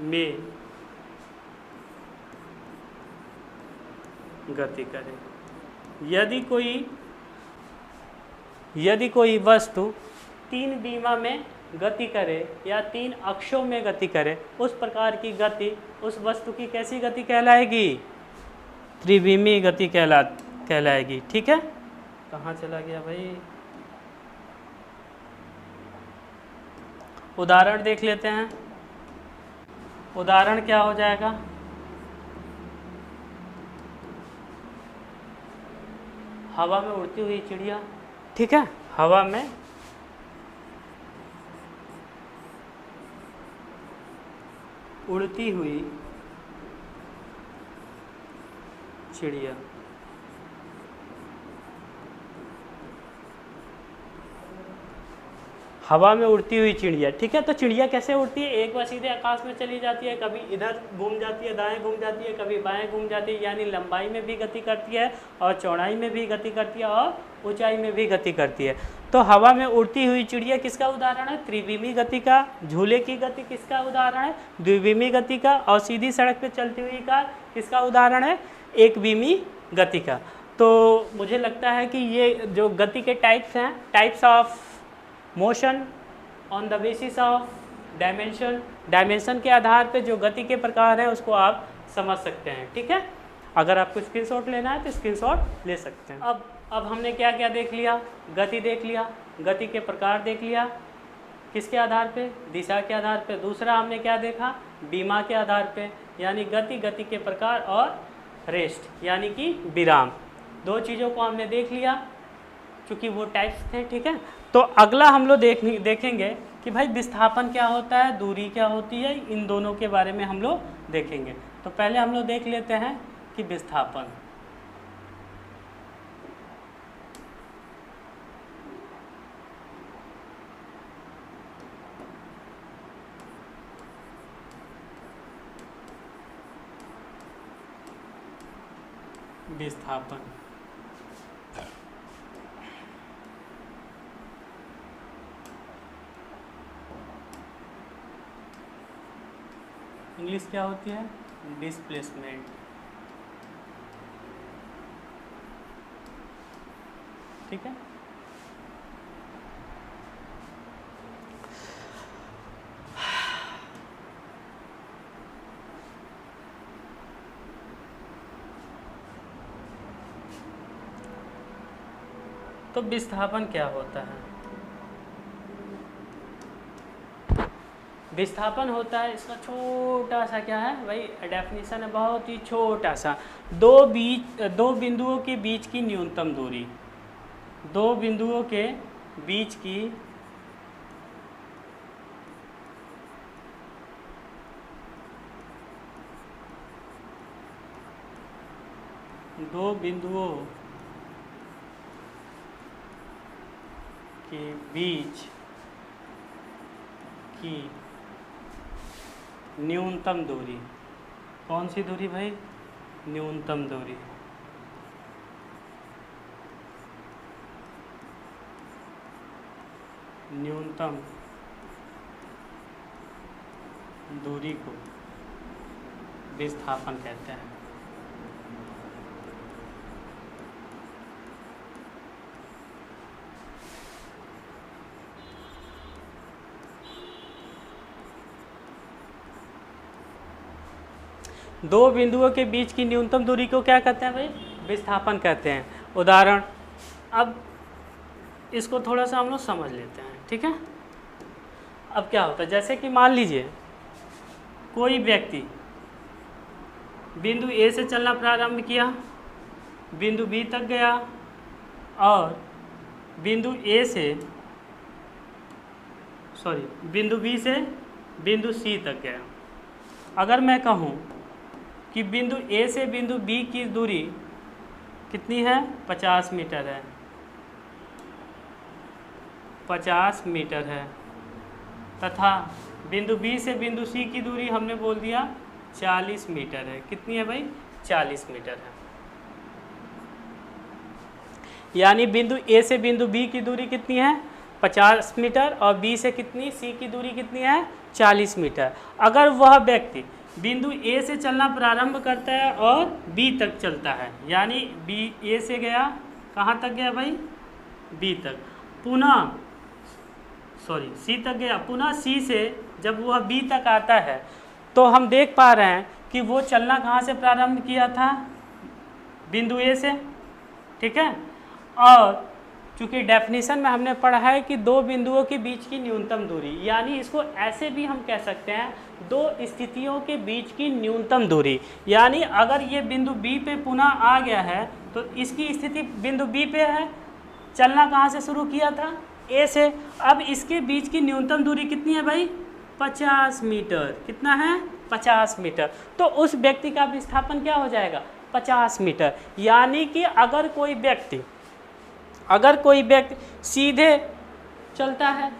में गति करे। यदि कोई वस्तु 3 बीमा में गति करे या 3 अक्षों में गति करे, उस प्रकार की गति उस वस्तु की कैसी गति कहलाएगी? त्रिविमी गति कहलाएगी। ठीक है, कहाँ चला गया भाई? उदाहरण देख लेते हैं। उदाहरण क्या हो जाएगा? हवा में उड़ती हुई चिड़िया। ठीक है, हवा में उड़ती हुई चिड़िया। हवा में उड़ती हुई चिड़िया। ठीक है, तो चिड़िया कैसे उड़ती है? एक बार सीधे आकाश में चली जाती है, कभी इधर घूम जाती है, दाएं घूम जाती है, कभी बाएं घूम जाती है, यानी लंबाई में भी गति करती है और चौड़ाई में भी गति करती है और ऊंचाई में भी गति करती है। तो हवा में उड़ती हुई चिड़िया किसका उदाहरण है? त्रिविमी गति का। झूले की गति किसका उदाहरण है? द्विविमी गति का। और सीधी सड़क पर चलती हुई का किसका उदाहरण है? एक विमी गति का। तो मुझे लगता है कि ये जो गति के टाइप्स हैं, types of motion on the basis of dimension के आधार पे जो गति के प्रकार हैं उसको आप समझ सकते हैं। ठीक है, अगर आपको स्क्रीनशॉट लेना है तो स्क्रीनशॉट ले सकते हैं। अब हमने क्या क्या देख लिया? गति देख लिया, गति के प्रकार देख लिया, किसके आधार पे? दिशा के आधार पे। दूसरा हमने क्या देखा? बीमा के आधार पे, यानी गति के प्रकार और रेस्ट यानी कि विराम। 2 चीज़ों को हमने देख लिया क्योंकि वो टाइप्स थे। ठीक है, तो अगला हम लोग देखेंगे कि भाई विस्थापन क्या होता है, दूरी क्या होती है, इन दोनों के बारे में हम लोग देखेंगे। तो पहले हम लोग देख लेते हैं कि विस्थापन। विस्थापन इंग्लिश क्या होती है? डिस्प्लेसमेंट। ठीक है, तो विस्थापन क्या होता है? विस्थापन होता है, इसका छोटा सा क्या है भाई डेफिनेशन है, बहुत ही छोटा सा। दो बिंदुओं के बीच की न्यूनतम दूरी। 2 बिंदुओं के बीच की की न्यूनतम दूरी। कौन सी दूरी भाई? न्यूनतम दूरी। न्यूनतम दूरी को विस्थापन कहते हैं। दो बिंदुओं के बीच की न्यूनतम दूरी को क्या कहते हैं भाई? विस्थापन कहते हैं। उदाहरण, अब इसको थोड़ा सा हम लोग समझ लेते हैं। ठीक है, अब क्या होता है, जैसे कि मान लीजिए कोई व्यक्ति बिंदु ए से चलना प्रारंभ किया, बिंदु बी तक गया और बिंदु बी से बिंदु सी तक गया। अगर मैं कहूँ कि बिंदु ए से बिंदु बी की दूरी कितनी है? 50 मीटर है। 50 मीटर है, तथा बिंदु बी से बिंदु सी की दूरी हमने बोल दिया 40 मीटर है। कितनी है भाई? 40 मीटर है। यानी बिंदु ए से बिंदु बी की दूरी कितनी है 50 मीटर और बी से कितनी सी की दूरी कितनी है 40 मीटर। अगर वह व्यक्ति बिंदु ए से चलना प्रारंभ करता है और बी तक चलता है, यानी बी ए से गया कहाँ तक गया भाई बी तक, पुनः सी तक गया, पुनः सी से जब वह बी तक आता है तो हम देख पा रहे हैं कि वो चलना कहाँ से प्रारंभ किया था बिंदु ए से, ठीक है। और चूँकि डेफिनेशन में हमने पढ़ा है कि दो बिंदुओं के बीच की न्यूनतम दूरी, यानी इसको ऐसे भी हम कह सकते हैं दो स्थितियों के बीच की न्यूनतम दूरी। यानी अगर ये बिंदु बी पे पुनः आ गया है तो इसकी स्थिति बिंदु बी पे है, चलना कहाँ से शुरू किया था ए से, अब इसके बीच की न्यूनतम दूरी कितनी है भाई 50 मीटर, कितना है 50 मीटर। तो उस व्यक्ति का विस्थापन क्या हो जाएगा 50 मीटर। यानी कि अगर कोई व्यक्ति सीधे चलता है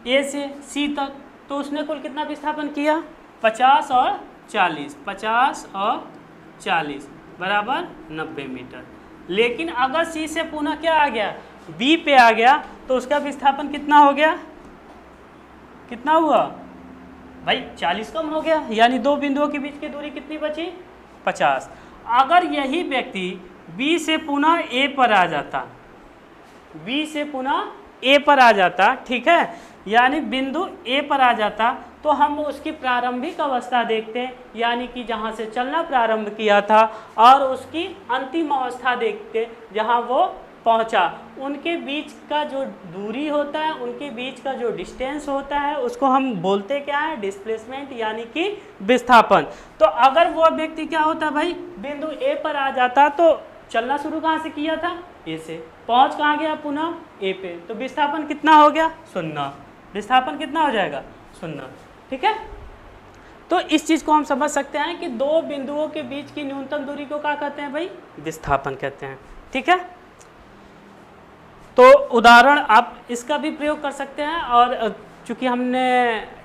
ए से सी तक तो उसने कुल कितना विस्थापन किया 50 और 40, 50 और 40 बराबर 90 मीटर। लेकिन अगर सी से पुनः क्या आ गया बी पे आ गया तो उसका विस्थापन कितना हो गया, कितना हुआ भाई 40 कम हो गया, यानी दो बिंदुओं के बीच की दूरी कितनी बची 50। अगर यही व्यक्ति बी से पुनः ए पर आ जाता, ठीक है, यानी बिंदु ए पर आ जाता तो हम उसकी प्रारंभिक अवस्था देखते हैं, यानी कि जहाँ से चलना प्रारंभ किया था और उसकी अंतिम अवस्था देखते जहाँ वो पहुँचा, उनके बीच का जो दूरी होता है, उनके बीच का जो डिस्टेंस होता है उसको हम बोलते क्या है डिस्प्लेसमेंट, यानी कि विस्थापन। तो अगर वो व्यक्ति क्या होता भाई बिंदु ए पर आ जाता तो चलना शुरू कहाँ से किया था ए से, पहुँच कहाँ गया पुनः ए पे, तो विस्थापन कितना हो गया 0, विस्थापन कितना हो जाएगा 0, ठीक है। तो इस चीज़ को हम समझ सकते हैं कि दो बिंदुओं के बीच की न्यूनतम दूरी को क्या कहते हैं भाई विस्थापन कहते हैं, ठीक है। तो उदाहरण आप इसका भी प्रयोग कर सकते हैं, और चूंकि हमने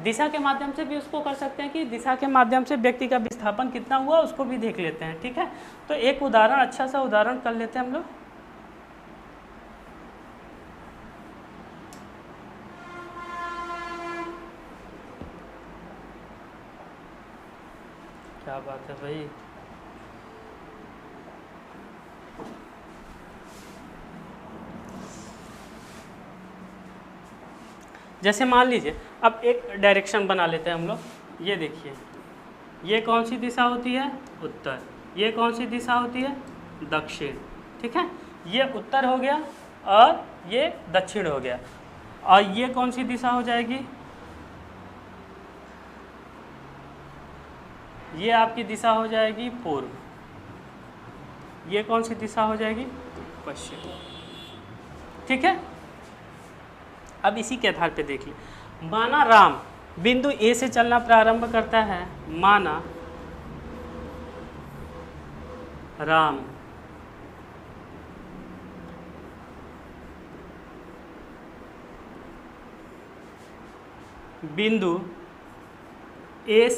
दिशा के माध्यम से भी उसको कर सकते हैं कि दिशा के माध्यम से व्यक्ति का विस्थापन कितना हुआ उसको भी देख लेते हैं, ठीक है। तो एक उदाहरण, अच्छा सा उदाहरण कर लेते हैं हम लोग। क्या बात है भाई, जैसे मान लीजिए अब एक डायरेक्शन बना लेते हैं हम लोग। ये देखिए, ये कौन सी दिशा होती है उत्तर, ये कौन सी दिशा होती है दक्षिण, ठीक है। ये उत्तर हो गया और ये दक्षिण हो गया, और ये कौन सी दिशा हो जाएगी, ये आपकी दिशा हो जाएगी पूर्व, ये कौन सी दिशा हो जाएगी पश्चिम, ठीक है। अब इसी के आधार पे देख लीजिए, माना राम बिंदु ए से चलना प्रारंभ करता है, माना राम बिंदु ए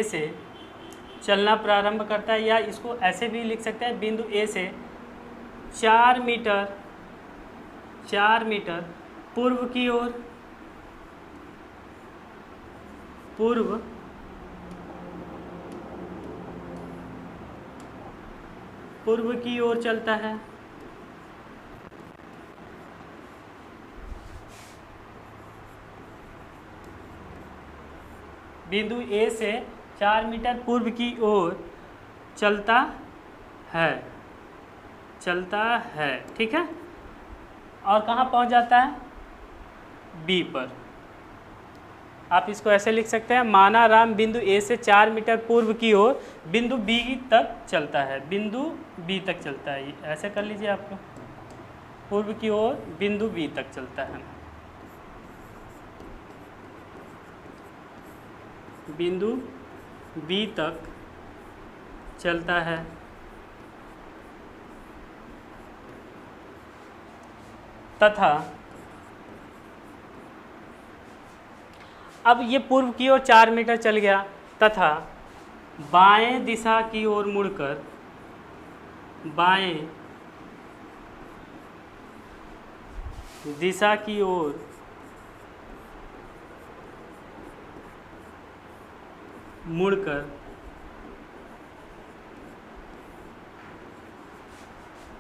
से चलना प्रारंभ करता है, या इसको ऐसे भी लिख सकते हैं बिंदु ए से 4 मीटर पूर्व की ओर चलता है। बिंदु ए से 4 मीटर पूर्व की ओर चलता है, ठीक है। और कहाँ पहुँच जाता है बी पर। आप इसको ऐसे लिख सकते हैं, माना राम बिंदु ए से 4 मीटर पूर्व की ओर बिंदु बी तक चलता है, बिंदु बी तक चलता है, ऐसे कर लीजिए आप लोग, पूर्व की ओर बिंदु बी तक चलता है, बिंदु बी तक चलता है, तथा अब ये पूर्व की ओर 4 मीटर चल गया तथा बाएं दिशा की ओर मुड़कर बाएं दिशा की ओर मुड़कर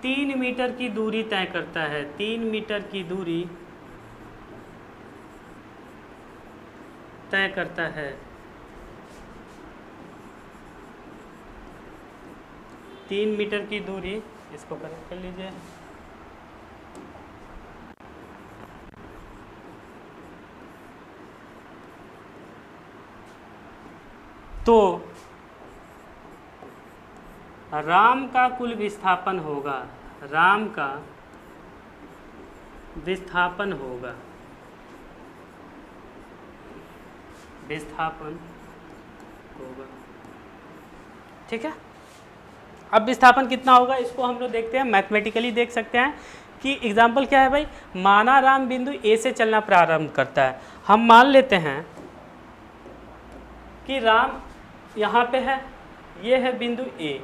3 मीटर की दूरी तय करता है। 3 मीटर की दूरी तय करता है। 3 मीटर की दूरी, इसको कनेक्ट कर लीजिए। तो राम का कुल विस्थापन होगा, राम का विस्थापन होगा, विस्थापन होगा, ठीक है। अब विस्थापन कितना होगा इसको हम लोग देखते हैं, मैथमेटिकली देख सकते हैं कि एग्जाम्पल क्या है भाई, माना राम बिंदु ए से चलना प्रारंभ करता है। हम मान लेते हैं कि राम यहाँ पे है, ये है बिंदु ए।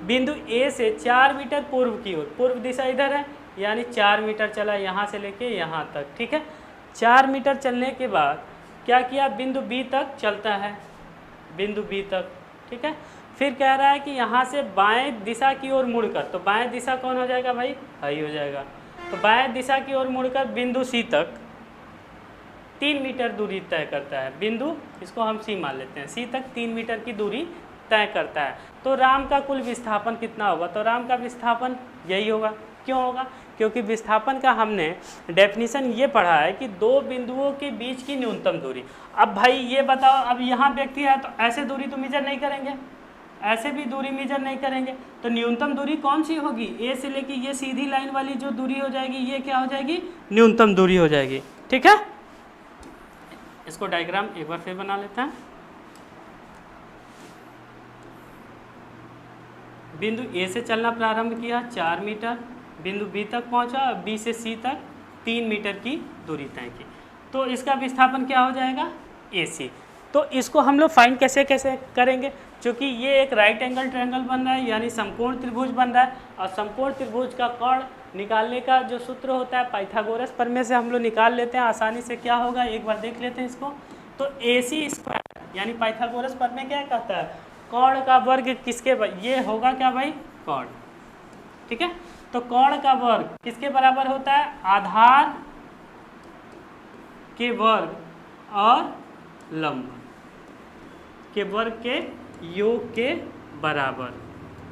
बिंदु ए से 4 मीटर पूर्व की ओर, पूर्व दिशा इधर है, यानी 4 मीटर चला यहाँ से लेके यहाँ तक, ठीक है। 4 मीटर चलने के बाद क्या किया, बिंदु बी तक चलता है, बिंदु बी तक, ठीक है। फिर कह रहा है कि यहाँ से बाएं दिशा की ओर मुड़कर, तो बाएं दिशा कौन हो जाएगा भाई, हाई हो जाएगा। तो बाएं दिशा की ओर मुड़कर बिंदु सी तक 3 मीटर दूरी तय करता है। बिंदु, इसको हम सी मान लेते हैं, सी तक 3 मीटर की दूरी तय करता है। तो राम का कुल विस्थापन कितना होगा, तो राम का विस्थापन यही होगा। क्यों होगा, क्योंकि विस्थापन का हमने डेफिनेशन ये पढ़ा है कि दो बिंदुओं के बीच की न्यूनतम दूरी। अब भाई ये बताओ, अब यहाँ व्यक्ति है तो ऐसे दूरी तो मेजर नहीं करेंगे, ऐसे भी दूरी मेजर नहीं करेंगे, तो न्यूनतम दूरी कौन सी होगी, ए से लेके ये सीधी लाइन वाली जो दूरी हो जाएगी, ये क्या हो जाएगी, न्यूनतम दूरी हो जाएगी, ठीक है। इसको डायग्राम एक बार फिर बना लेते हैं। बिंदु ए से चलना प्रारंभ किया 4 मीटर, बिंदु बी तक पहुंचा, बी से सी तक 3 मीटर की दूरी तय की, तो इसका विस्थापन क्या हो जाएगा, ए सी। तो इसको हम लोग फाइंड कैसे करेंगे, क्योंकि ये एक राइट एंगल ट्रायंगल बन रहा है, यानी समकोण त्रिभुज बन रहा है, और समकोण त्रिभुज का कोण निकालने का जो सूत्र होता है पाइथागोरस प्रमेय से हम लोग निकाल लेते हैं आसानी से। क्या होगा एक बार देख लेते हैं इसको। तो ए सी स्क्वायर यानी पाइथागोरस प्रमेय क्या कहता है, कोण का वर्ग किसके, ये होगा क्या भाई, कोण, ठीक है। तो कोण का वर्ग किसके बराबर होता है, आधार के वर्ग और लंब के वर्ग के योग के बराबर,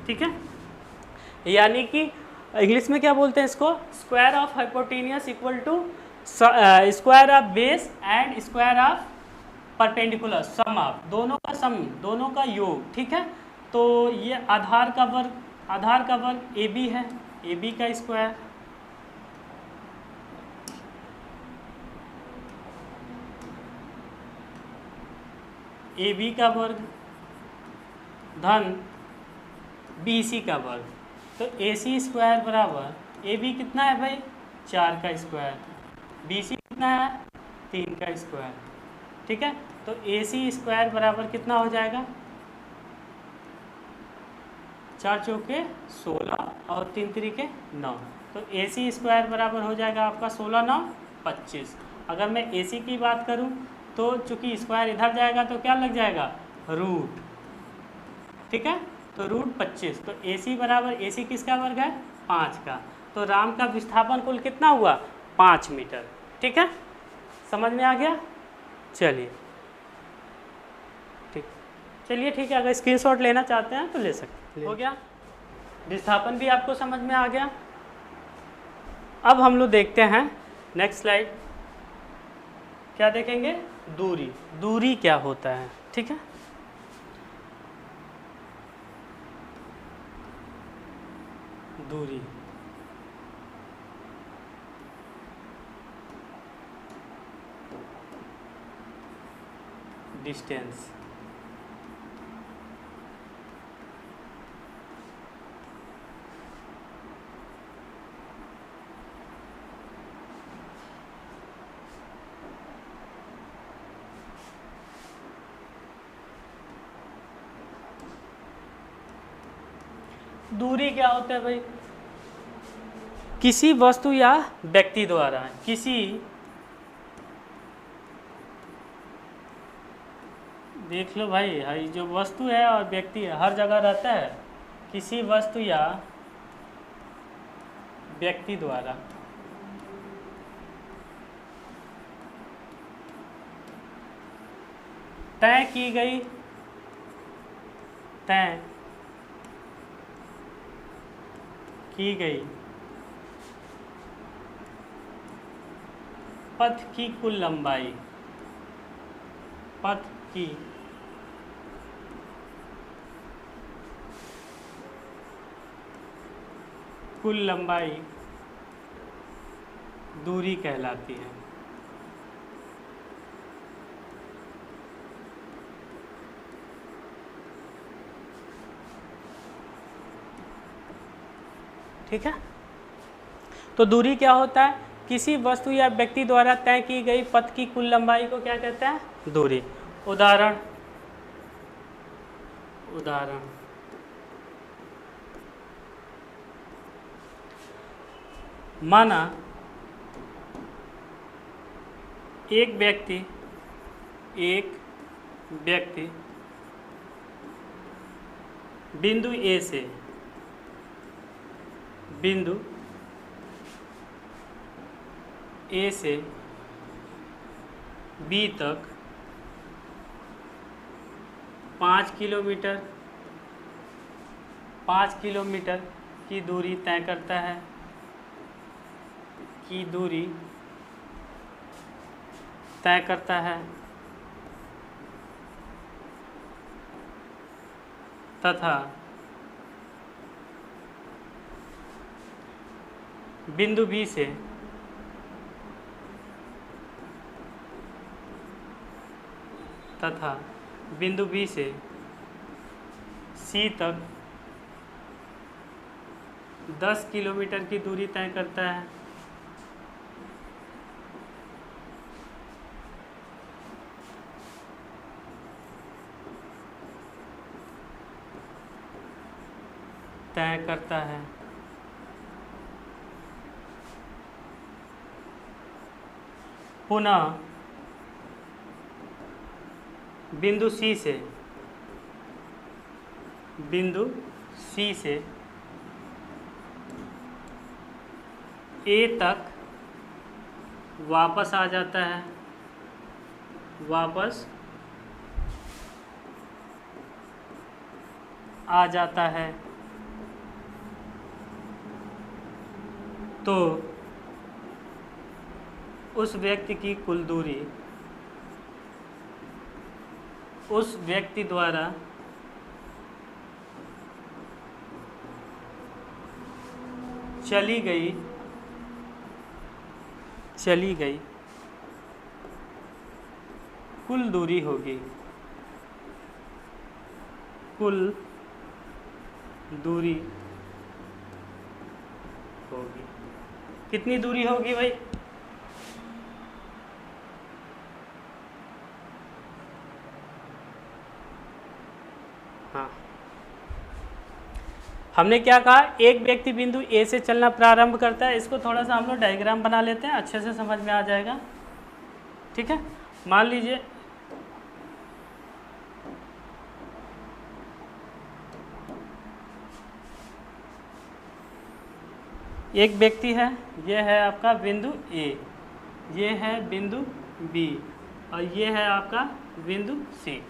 ठीक है। यानी कि इंग्लिश में क्या बोलते हैं इसको, square of hypotenuse equal to square of base and square of perpendicular, sum of दोनों का सम, दोनों का योग, ठीक है। तो ये आधार का वर्ग ए बी है, ए बी का स्क्वायर ए बी का वर्ग धन बी सी का वर्ग। तो ए सी स्क्वायर बराबर ए बी कितना है भाई, 4 का स्क्वायर, बी सी कितना है, 3 का स्क्वायर, ठीक है। तो ए सी स्क्वायर बराबर कितना हो जाएगा, 4 चौके 16 और 3 तिरिके 9। तो ए सी स्क्वायर बराबर हो जाएगा आपका 16 9 25। अगर मैं ए सी की बात करूं तो चूंकि स्क्वायर इधर जाएगा तो क्या लग जाएगा, रूट, ठीक है। तो रूट 25। तो ए सी बराबर, ए सी किसका वर्ग है, 5 का। तो राम का विस्थापन कुल कितना हुआ, 5 मीटर, ठीक है। समझ में आ गया, चलिए ठीक, चलिए ठीक है। अगर स्क्रीनशॉट लेना चाहते हैं तो ले सकते हैं। हो गया, विस्थापन भी आपको समझ में आ गया। अब हम लोग देखते हैं नेक्स्ट स्लाइड, क्या देखेंगे, दूरी। दूरी क्या होता है, ठीक है। दूरी, डिस्टेंस, दूरी क्या होता है भाई? किसी वस्तु या व्यक्ति द्वारा किसी, देख लो भाई, ये जो वस्तु है और व्यक्ति है हर जगह रहता है, किसी वस्तु या व्यक्ति द्वारा तय की गई पथ की कुल लंबाई, पथ की कुल लंबाई दूरी कहलाती है। ठीक है, तो दूरी क्या होता है? किसी वस्तु या व्यक्ति द्वारा तय की गई पथ की कुल लंबाई को क्या कहते हैं? दूरी। उदाहरण माना एक व्यक्ति बिंदु ए से बी तक 5 किलोमीटर की दूरी तय करता है, तथा बिंदु बी से सी तक 10 किलोमीटर की दूरी तय करता है। पुनः बिंदु सी से ए तक वापस आ जाता है, तो उस व्यक्ति की कुल दूरी उस व्यक्ति द्वारा चली गई कुल दूरी होगी। कितनी दूरी होगी भाई? हाँ, हमने क्या कहा? एक व्यक्ति बिंदु ए से चलना प्रारंभ करता है। इसको थोड़ा सा हम लोग डायग्राम बना लेते हैं, अच्छे से समझ में आ जाएगा। ठीक है, मान लीजिए एक व्यक्ति है, ये है आपका बिंदु ए, ये है बिंदु बी और ये है आपका बिंदु सी।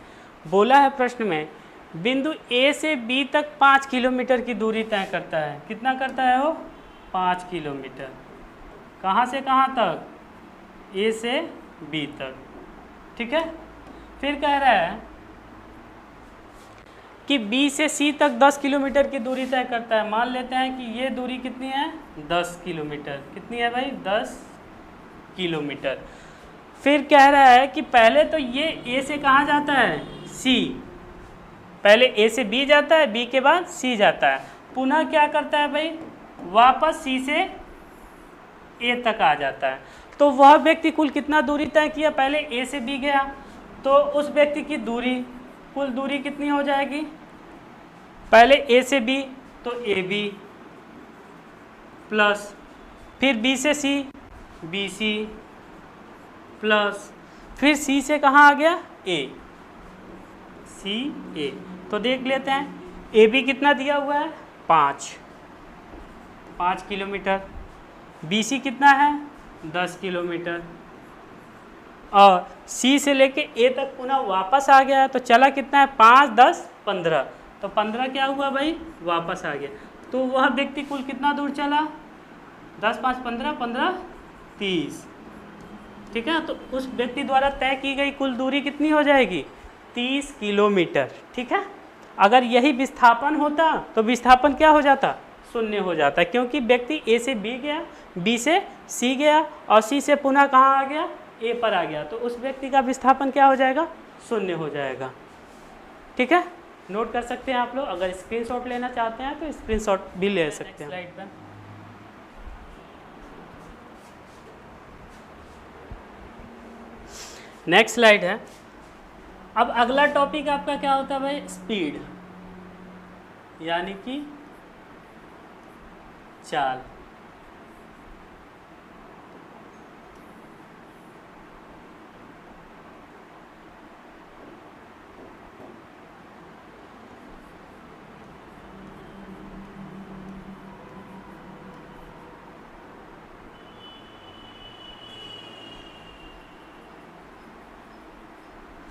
बोला है प्रश्न में बिंदु ए से बी तक 5 किलोमीटर की दूरी तय करता है। कितना करता है वो? 5 किलोमीटर। कहाँ से कहाँ तक? ए से बी तक। ठीक है, फिर कह रहा है कि बी से सी तक 10 किलोमीटर की दूरी तय करता है। मान लेते हैं कि ये दूरी कितनी है? 10 किलोमीटर। कितनी है भाई? 10 किलोमीटर। फिर कह रहा है कि पहले तो ये ए से कहाँ जाता है? सी। पहले ए से बी जाता है, बी के बाद सी जाता है, पुनः क्या करता है भाई? वापस सी से ए तक आ जाता है। तो वह व्यक्ति कुल कितना दूरी तय किया? पहले ए से बी गया, तो उस व्यक्ति की दूरी, कुल दूरी कितनी हो जाएगी? पहले ए से बी तो AB प्लस फिर B से C BC प्लस फिर C से कहाँ आ गया A CA। तो देख लेते हैं AB कितना दिया हुआ है 5 किलोमीटर, BC कितना है 10 किलोमीटर और C से लेके A तक पुनः वापस आ गया है। तो चला कितना है 5 10 15, तो 15 क्या हुआ भाई वापस आ गया। तो वह व्यक्ति कुल कितना दूर चला 10 5 15 15 30, ठीक है। तो उस व्यक्ति द्वारा तय की गई कुल दूरी कितनी हो जाएगी 30 किलोमीटर, ठीक है। अगर यही विस्थापन होता तो विस्थापन क्या हो जाता शून्य हो जाता, क्योंकि व्यक्ति A से B गया, B से C गया और C से पुनः कहाँ आ गया A पर आ गया, तो उस व्यक्ति का विस्थापन क्या हो जाएगा शून्य हो जाएगा, ठीक है। नोट कर सकते हैं आप लोग। अगर स्क्रीनशॉट लेना चाहते हैं तो स्क्रीनशॉट भी ले सकते हैं। स्लाइड पर नेक्स्ट स्लाइड है। अब अगला टॉपिक आपका क्या होता है भाई स्पीड, यानी कि चाल।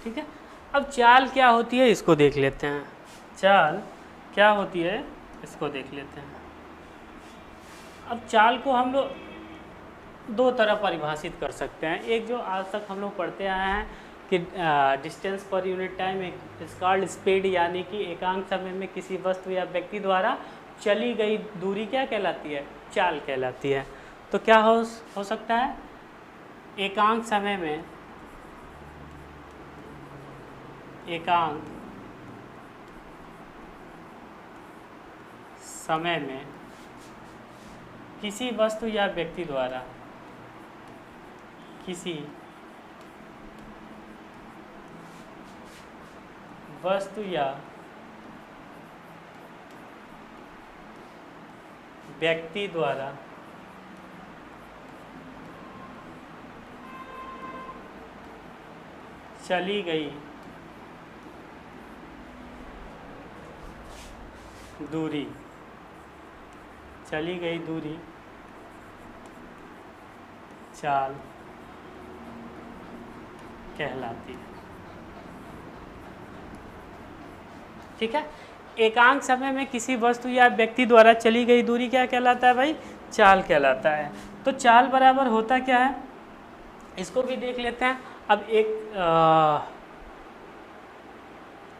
ठीक है। अब चाल क्या होती है इसको देख लेते हैं। चाल क्या होती है इसको देख लेते हैं। अब चाल को हम लोग दो तरह परिभाषित कर सकते हैं। एक जो आज तक हम लोग पढ़ते आए हैं कि डिस्टेंस पर यूनिट टाइम, एक कॉल्ड स्पीड, यानी कि एकांक समय में किसी वस्तु या व्यक्ति द्वारा चली गई दूरी क्या कहलाती है चाल कहलाती है। तो क्या हो सकता है एकांक समय में, एकांक समय में किसी वस्तु या व्यक्ति द्वारा किसी वस्तु या व्यक्ति द्वारा चली गई दूरी, चली गई दूरी चाल कहलाती है, ठीक है। एकांक समय में किसी वस्तु या व्यक्ति द्वारा चली गई दूरी क्या कहलाता है भाई चाल कहलाता है। तो चाल बराबर होता क्या है इसको भी देख लेते हैं। अब एक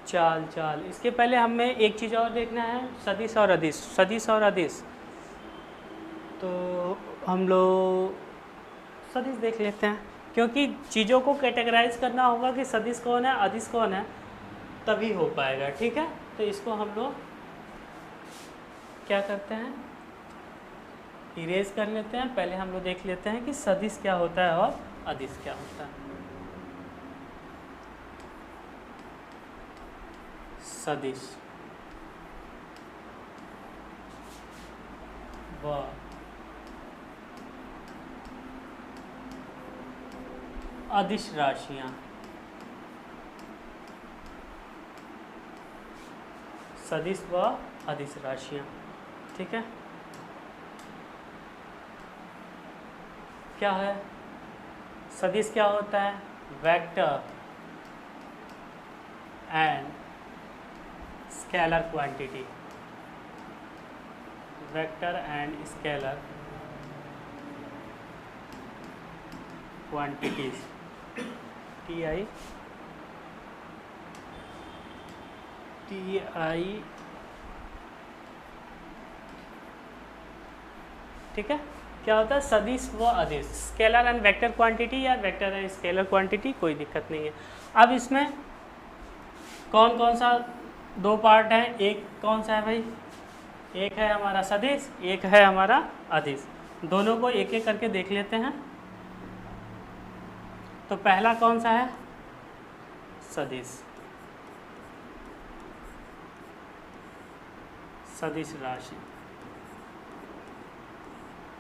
चाल इसके पहले हमें एक चीज़ और देखना है, सदिश और अदिश। सदिश और अदिश, तो हम लोग सदिश देख लेते हैं, क्योंकि चीज़ों को कैटेगराइज करना होगा कि सदिश कौन है अदिश कौन है, तभी हो पाएगा, ठीक है। तो इसको हम लोग क्या करते हैं इरेज कर लेते हैं। पहले हम लोग देख लेते हैं कि सदिश क्या होता है और अदिश क्या होता है। सदिश व अदिश राशियां, सदिश व अदिश राशियां, ठीक है। क्या है सदिश क्या होता है vector and scalar quantity, vector and scalar quantities, TI ठीक है। क्या होता है सदिश व अदिश, स्केलर एंड वेक्टर क्वांटिटी या वेक्टर एंड स्केलर क्वांटिटी, कोई दिक्कत नहीं है। अब इसमें कौन कौन सा दो पार्ट हैं, एक कौन सा है भाई, एक है हमारा सदिश, एक है हमारा अदिश। दोनों को एक एक करके देख लेते हैं। तो पहला कौन सा है सदिश, सदिश राशि,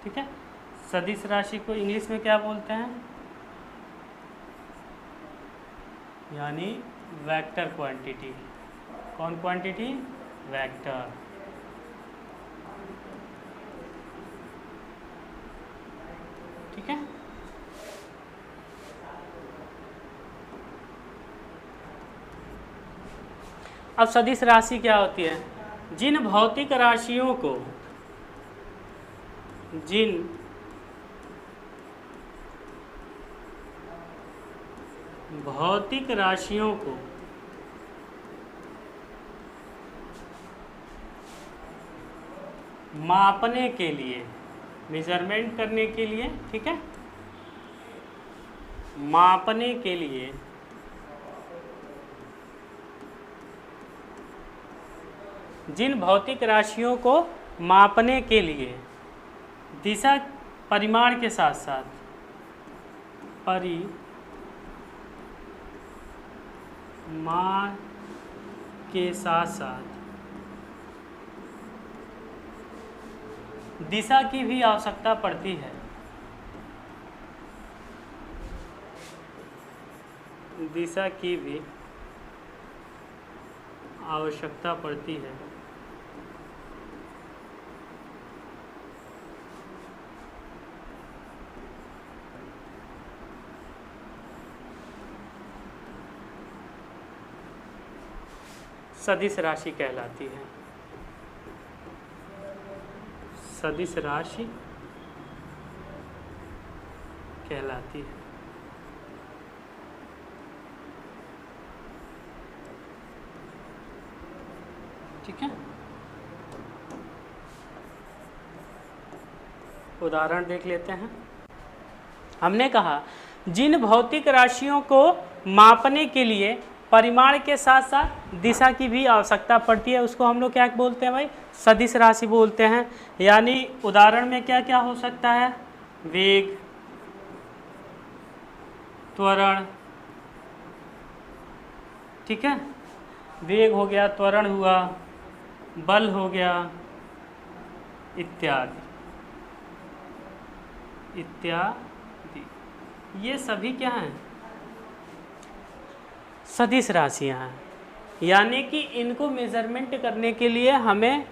ठीक है। सदिश राशि को इंग्लिश में क्या बोलते हैं, यानी वेक्टर क्वांटिटी। कौन क्वांटिटी, वेक्टर। ठीक है। अब सदिश राशि क्या होती है, जिन भौतिक राशियों को, जिन भौतिक राशियों को मापने के लिए, मेजरमेंट करने के लिए, ठीक है, मापने के लिए जिन भौतिक राशियों को मापने के लिए दिशा परिमाण के साथ साथ परिमाण के साथ साथ दिशा की भी आवश्यकता पड़ती है, दिशा की भी आवश्यकता पड़ती है। सदिश राशि कहलाती है, सदिश राशि कहलाती है। ठीक है। उदाहरण देख लेते हैं। हमने कहा जिन भौतिक राशियों को मापने के लिए परिमाण के साथ साथ दिशा की भी आवश्यकता पड़ती है, उसको हम लोग क्या बोलते हैं भाई, सदिश राशि बोलते हैं। यानी उदाहरण में क्या क्या हो सकता है, वेग, त्वरण, ठीक है, वेग हो गया, त्वरण हुआ, बल हो गया, इत्यादि इत्यादि, ये सभी क्या हैं, सदिश राशियाँ हैं। यानी कि इनको मेजरमेंट करने के लिए हमें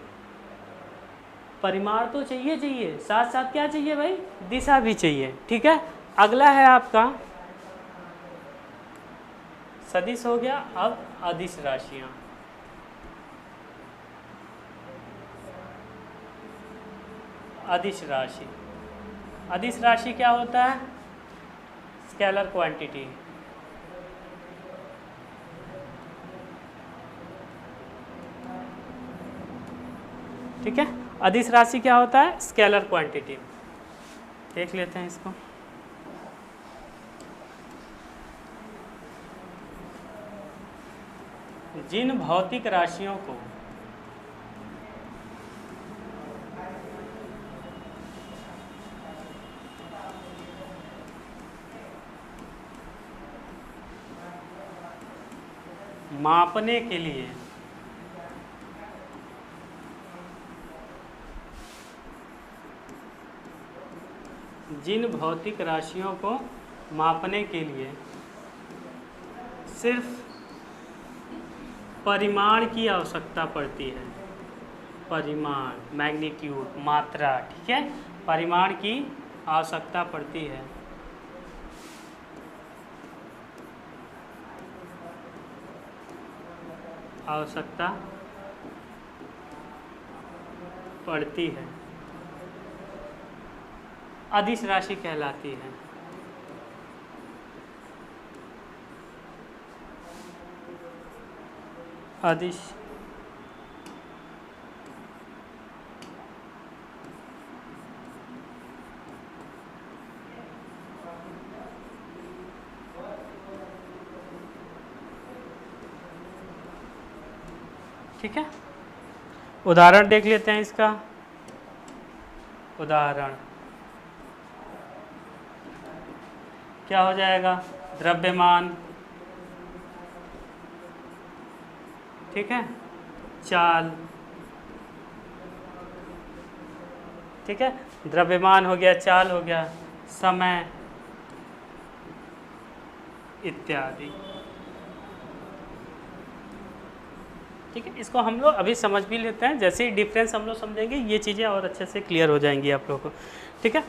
परिमाण तो चाहिए, साथ साथ क्या चाहिए भाई, दिशा भी चाहिए। ठीक है। अगला है आपका सदिश हो गया। अब अदिश राशियाँ, अदिश राशि, अदिश राशि क्या होता है, स्केलर क्वांटिटी। ठीक है। अदिश राशि क्या होता है, स्केलर क्वांटिटी। देख लेते हैं इसको। जिन भौतिक राशियों को मापने के लिए जिन भौतिक राशियों को मापने के लिए सिर्फ परिमाण की आवश्यकता पड़ती है, परिमाण, मैग्नीट्यूड, मात्रा, ठीक है, परिमाण की आवश्यकता पड़ती है, आवश्यकता पड़ती है, अदिश राशि कहलाती है। अदिश ठीक है। उदाहरण देख लेते हैं इसका। उदाहरण क्या हो जाएगा, द्रव्यमान, ठीक है, चाल, ठीक है, द्रव्यमान हो गया, चाल हो गया, समय इत्यादि। ठीक है, इसको हम लोग अभी समझ भी लेते हैं, जैसे ही डिफरेंस हम लोग समझेंगे ये चीज़ें और अच्छे से क्लियर हो जाएंगी आप लोगों को। ठीक है,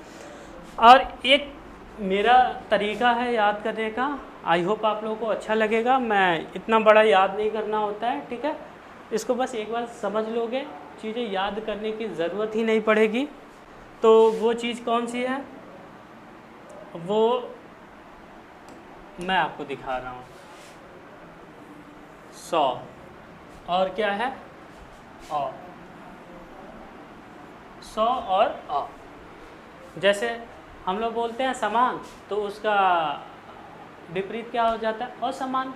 और एक मेरा तरीका है याद करने का, आई होप आप लोगों को अच्छा लगेगा। मैं इतना बड़ा याद नहीं करना होता है, ठीक है, इसको बस एक बार समझ लोगे, चीज़ें याद करने की ज़रूरत ही नहीं पड़ेगी। तो वो चीज़ कौन सी है, वो मैं आपको दिखा रहा हूँ। 100 और क्या है, और 100 और अ। जैसे हम लोग बोलते हैं समान, तो उसका विपरीत क्या हो जाता है, असमान।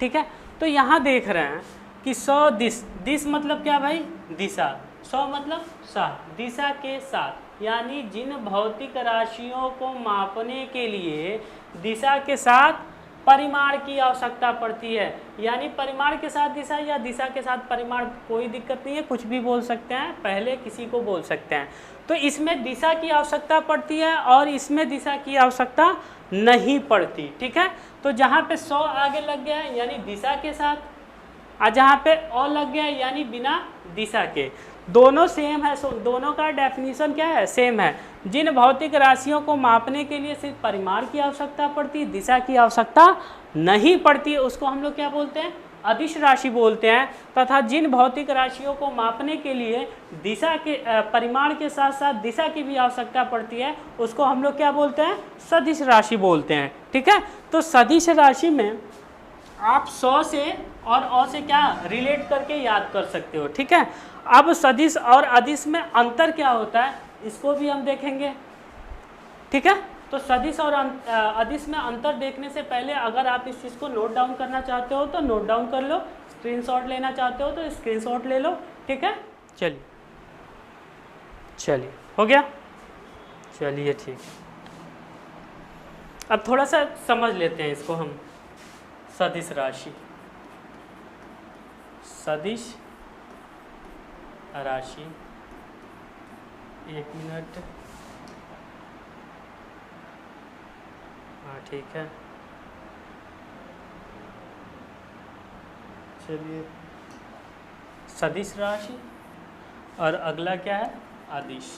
ठीक है, तो यहाँ देख रहे हैं कि 100 दिश, दिश मतलब क्या भाई, दिशा, 100 मतलब साथ, दिशा के साथ, यानी जिन भौतिक राशियों को मापने के लिए दिशा के साथ परिमाण की आवश्यकता पड़ती है, यानी परिमाण के साथ दिशा या दिशा के साथ परिमाण, कोई दिक्कत नहीं है, कुछ भी बोल सकते हैं, पहले किसी को बोल सकते हैं। तो इसमें दिशा की आवश्यकता पड़ती है और इसमें दिशा की आवश्यकता नहीं पड़ती। ठीक है, तो जहाँ पे 100 आगे लग गया यानी दिशा के साथ, और जहाँ पे और लग गया यानी बिना दिशा के, दोनों सेम है। दोनों का डेफिनेशन क्या है, सेम है। जिन भौतिक राशियों को मापने के लिए सिर्फ परिमाण की आवश्यकता पड़ती है, दिशा की आवश्यकता नहीं पड़ती है, उसको हम लोग क्या बोलते हैं, अदिश राशि बोलते हैं। तथा जिन भौतिक राशियों को मापने के लिए दिशा के परिमाण के साथ साथ दिशा की भी आवश्यकता पड़ती है, उसको हम लोग क्या बोलते हैं, सदिश राशि बोलते हैं। ठीक है, तो सदिश राशि में आप 100 से और अ से क्या रिलेट करके याद कर सकते हो। ठीक है, अब सदिश और अदिश में अंतर क्या होता है, इसको भी हम देखेंगे। ठीक है, तो सदिश और अदिश में अंतर देखने से पहले अगर आप इस चीज़ को नोट डाउन करना चाहते हो तो नोट डाउन कर लो, स्क्रीनशॉट लेना चाहते हो तो स्क्रीनशॉट ले लो। ठीक है, चलिए हो गया, चलिए ठीक। अब थोड़ा सा समझ लेते हैं इसको हम, सदिश राशि, सदिश राशि, एक मिनट, हाँ ठीक है, चलिए सदिश राशि और अगला क्या है, अदिश।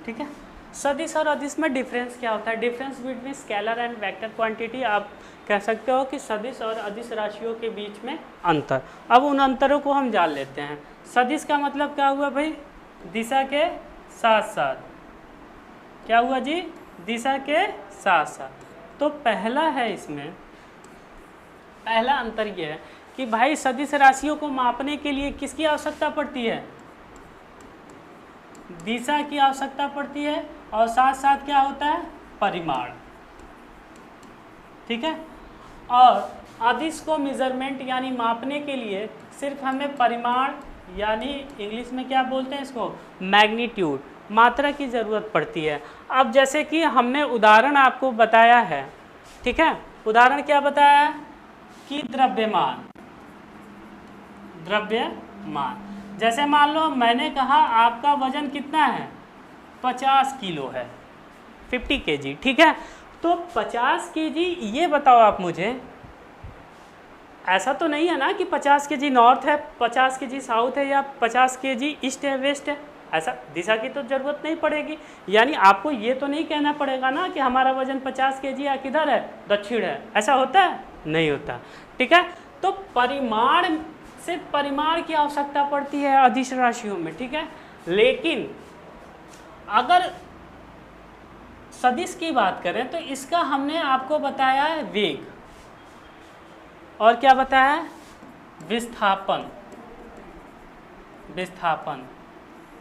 ठीक है, सदिश और अदिश में डिफरेंस क्या होता है, difference between scalar and vector quantity. आप कह सकते हो कि सदिश और अदिश राशियों के बीच में अंतर। अब उन अंतरों को हम जान लेते हैं। सदिश का मतलब क्या हुआ भाई, दिशा के साथ साथ, क्या हुआ जी, दिशा के साथ साथ। तो पहला है इसमें, पहला अंतर यह है कि भाई सदिश राशियों को मापने के लिए किसकी आवश्यकता पड़ती है, दिशा की आवश्यकता पड़ती है, और साथ साथ क्या होता है, परिमाण। ठीक है, और अदिश को मेजरमेंट यानी मापने के लिए सिर्फ हमें परिमाण यानी इंग्लिश में क्या बोलते हैं इसको, मैग्नीट्यूड, मात्रा की ज़रूरत पड़ती है। अब जैसे कि हमने उदाहरण आपको बताया है, ठीक है, उदाहरण क्या बताया है कि द्रव्यमान, द्रव्यमान। जैसे मान लो मैंने कहा आपका वजन कितना है, 50 किलो है, 50 kg। ठीक है, तो 50 kg, ये बताओ आप मुझे, ऐसा तो नहीं है ना कि 50 kg नॉर्थ है, 50 kg साउथ है, या 50 kg ईस्ट है, वेस्ट है, ऐसा दिशा की तो ज़रूरत नहीं पड़ेगी। यानी आपको ये तो नहीं कहना पड़ेगा ना कि हमारा वजन 50 kg या किधर है, दक्षिण है, ऐसा होता है, नहीं होता। ठीक है, तो परिमाण, सिर्फ परिमाण की आवश्यकता पड़ती है अदिश राशियों में। ठीक है, लेकिन अगर सदिश की बात करें तो इसका हमने आपको बताया है वेग, और क्या बताया है, विस्थापन, विस्थापन।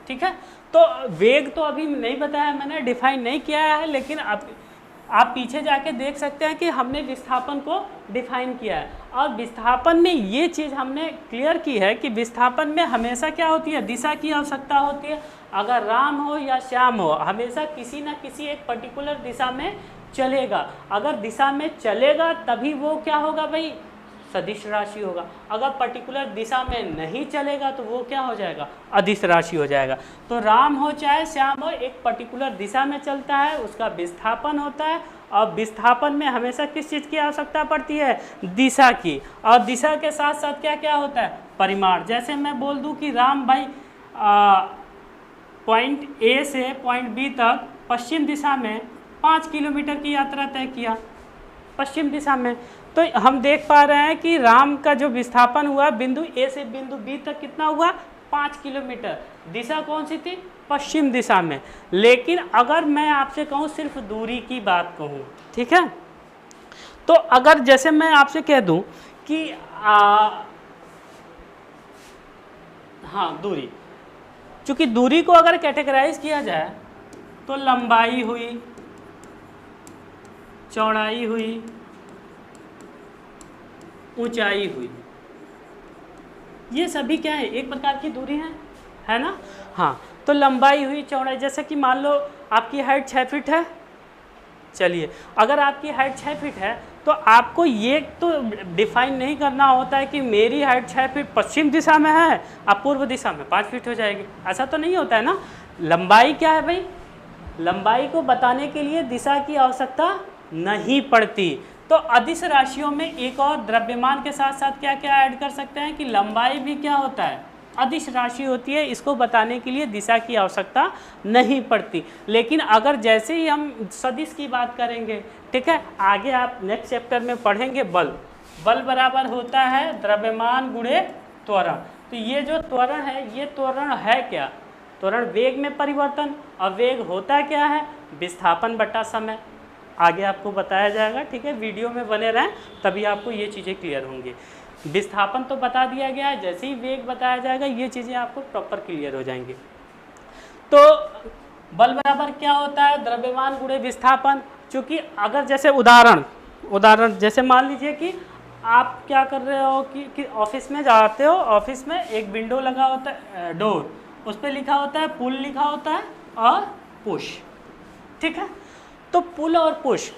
ठीक है, तो वेग तो अभी नहीं बताया, मैंने डिफाइन नहीं किया है, लेकिन आप पीछे जाके देख सकते हैं कि हमने विस्थापन को डिफाइन किया है। और विस्थापन में ये चीज़ हमने क्लियर की है कि विस्थापन में हमेशा क्या होती है, दिशा की आवश्यकता होती है। अगर राम हो या श्याम हो, हमेशा किसी न किसी एक पर्टिकुलर दिशा में चलेगा। अगर दिशा में चलेगा तभी वो क्या होगा भाई, सदिश राशि होगा। अगर पर्टिकुलर दिशा में नहीं चलेगा तो वो क्या हो जाएगा, अदिश राशि हो जाएगा। तो राम हो चाहे श्याम हो, एक पर्टिकुलर दिशा में चलता है, उसका विस्थापन होता है, और विस्थापन में हमेशा किस चीज़ की आवश्यकता पड़ती है, दिशा की। और दिशा के साथ साथ क्या क्या होता है, परिमाण। जैसे मैं बोल दूं कि राम भाई पॉइंट ए से पॉइंट बी तक पश्चिम दिशा में 5 किलोमीटर की यात्रा तय किया, पश्चिम दिशा में। तो हम देख पा रहे हैं कि राम का जो विस्थापन हुआ बिंदु ए से बिंदु बी तक कितना हुआ, 5 किलोमीटर। दिशा कौन सी थी, पश्चिम दिशा में। लेकिन अगर मैं आपसे कहूँ सिर्फ दूरी की बात कहूँ, ठीक है, तो अगर जैसे मैं आपसे कह दूँ कि हाँ दूरी, चूँकि दूरी को अगर कैटेगराइज किया जाए तो लंबाई हुई, चौड़ाई हुई, ऊंचाई हुई, ये सभी क्या है, एक प्रकार की दूरी है ना। हाँ, तो लंबाई हुई, चौड़ाई, जैसे कि मान लो आपकी हाइट 6 फीट है, चलिए अगर आपकी हाइट 6 फीट है तो आपको ये तो डिफाइन नहीं करना होता है कि मेरी हाइट 6 फीट पश्चिम दिशा में है, आप पूर्व दिशा में 5 फीट हो जाएगी, ऐसा तो नहीं होता है ना। लंबाई क्या है भाई, लंबाई को बताने के लिए दिशा की आवश्यकता नहीं पड़ती। तो अदिश राशियों में एक और द्रव्यमान के साथ साथ क्या क्या ऐड कर सकते हैं कि लंबाई भी क्या होता है, अदिश राशि होती है, इसको बताने के लिए दिशा की आवश्यकता नहीं पड़ती। लेकिन अगर जैसे ही हम सदिश की बात करेंगे, ठीक है, आगे आप नेक्स्ट चैप्टर में पढ़ेंगे बल, बल बराबर होता है द्रव्यमान गुणे त्वरण। तो ये जो त्वरण है, ये त्वरण है क्या, त्वरण वेग में परिवर्तन, और वेग होता क्या है, विस्थापन बटा समय। आगे आपको बताया जाएगा, ठीक है, वीडियो में बने रहें तभी आपको ये चीज़ें क्लियर होंगी। विस्थापन तो बता दिया गया है, जैसे ही वेग बताया जाएगा ये चीज़ें आपको प्रॉपर क्लियर हो जाएंगी। तो बल बराबर क्या होता है, द्रव्यमान गुणे विस्थापन। चूँकि अगर जैसे उदाहरण जैसे मान लीजिए कि आप क्या कर रहे हो कि ऑफिस में जाते हो, ऑफिस में एक विंडो लगा होता है, डोर, उस पर लिखा होता है पुल लिखा होता है और पुश, ठीक है। तो पुल और पुश,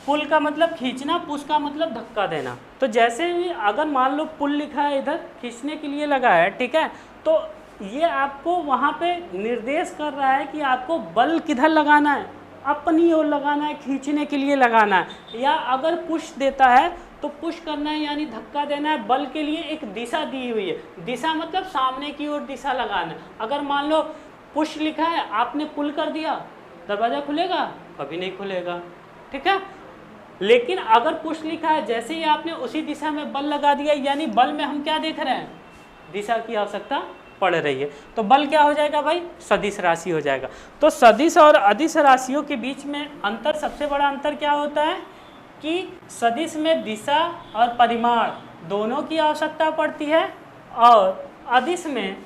पुल का मतलब खींचना, पुश का मतलब धक्का देना। तो जैसे ही अगर मान लो पुल लिखा है इधर खींचने के लिए लगा है, ठीक है, तो ये आपको वहाँ पे निर्देश कर रहा है कि आपको बल किधर लगाना है, अपनी ओर लगाना है, खींचने के लिए लगाना है। या अगर पुश देता है तो पुश करना है यानी धक्का देना है, बल के लिए एक दिशा दी हुई है, दिशा मतलब सामने की ओर दिशा लगाना है। अगर मान लो पुश लिखा है, आपने पुल कर दिया, दरवाज़ा खुलेगा, कभी नहीं खुलेगा, ठीक है। लेकिन अगर पुश लिखा है, जैसे ही आपने उसी दिशा में बल लगा दिया, यानी बल में हम क्या देख रहे हैं, दिशा की आवश्यकता पड़ रही है, तो बल क्या हो जाएगा भाई, सदिश राशि हो जाएगा। तो सदिश और अदिश राशियों के बीच में अंतर, सबसे बड़ा अंतर क्या होता है कि सदिश में दिशा और परिमाण दोनों की आवश्यकता पड़ती है, और अदिश में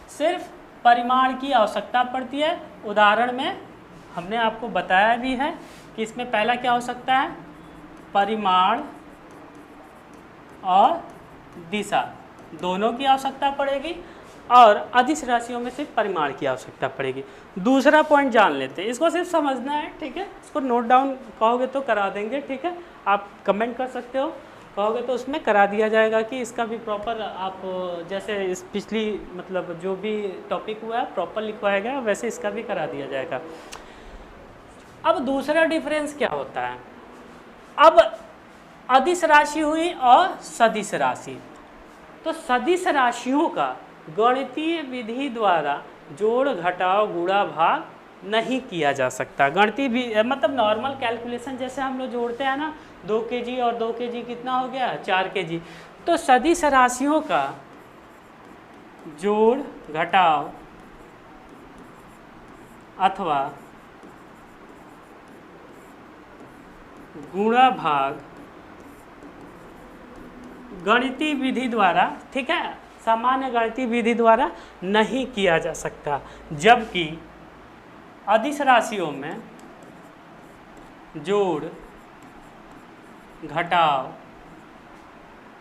सिर्फ परिमाण की आवश्यकता पड़ती है। उदाहरण में हमने आपको बताया भी है कि इसमें पहला क्या हो सकता है, परिमाण और दिशा दोनों की आवश्यकता पड़ेगी, और अदिश राशियों में सिर्फ परिमाण की आवश्यकता पड़ेगी। दूसरा पॉइंट जान लेते हैं, इसको सिर्फ समझना है, ठीक है। इसको नोट डाउन कहोगे तो करा देंगे, ठीक है, आप कमेंट कर सकते हो, कहोगे तो उसमें करा दिया जाएगा कि इसका भी प्रॉपर आप जैसे इस पिछली मतलब जो भी टॉपिक हुआ है प्रॉपर लिखवाया गया, वैसे इसका भी करा दिया जाएगा। अब दूसरा डिफरेंस क्या होता है, अब अदिश राशि हुई और सदिश राशि। तो सदिश राशियों का गणितीय विधि द्वारा जोड़ घटाव गुणा भाग नहीं किया जा सकता। गणितीय भी मतलब नॉर्मल कैलकुलेशन जैसे हम लोग जोड़ते हैं ना, 2 kg और 2 kg कितना हो गया, 4 kg। तो सदिश राशियों का जोड़ घटाव अथवा गुणा भाग गणितीय विधि द्वारा, ठीक है, सामान्य गणितीय विधि द्वारा नहीं किया जा सकता। जबकि अदिश राशियों में जोड़ घटाव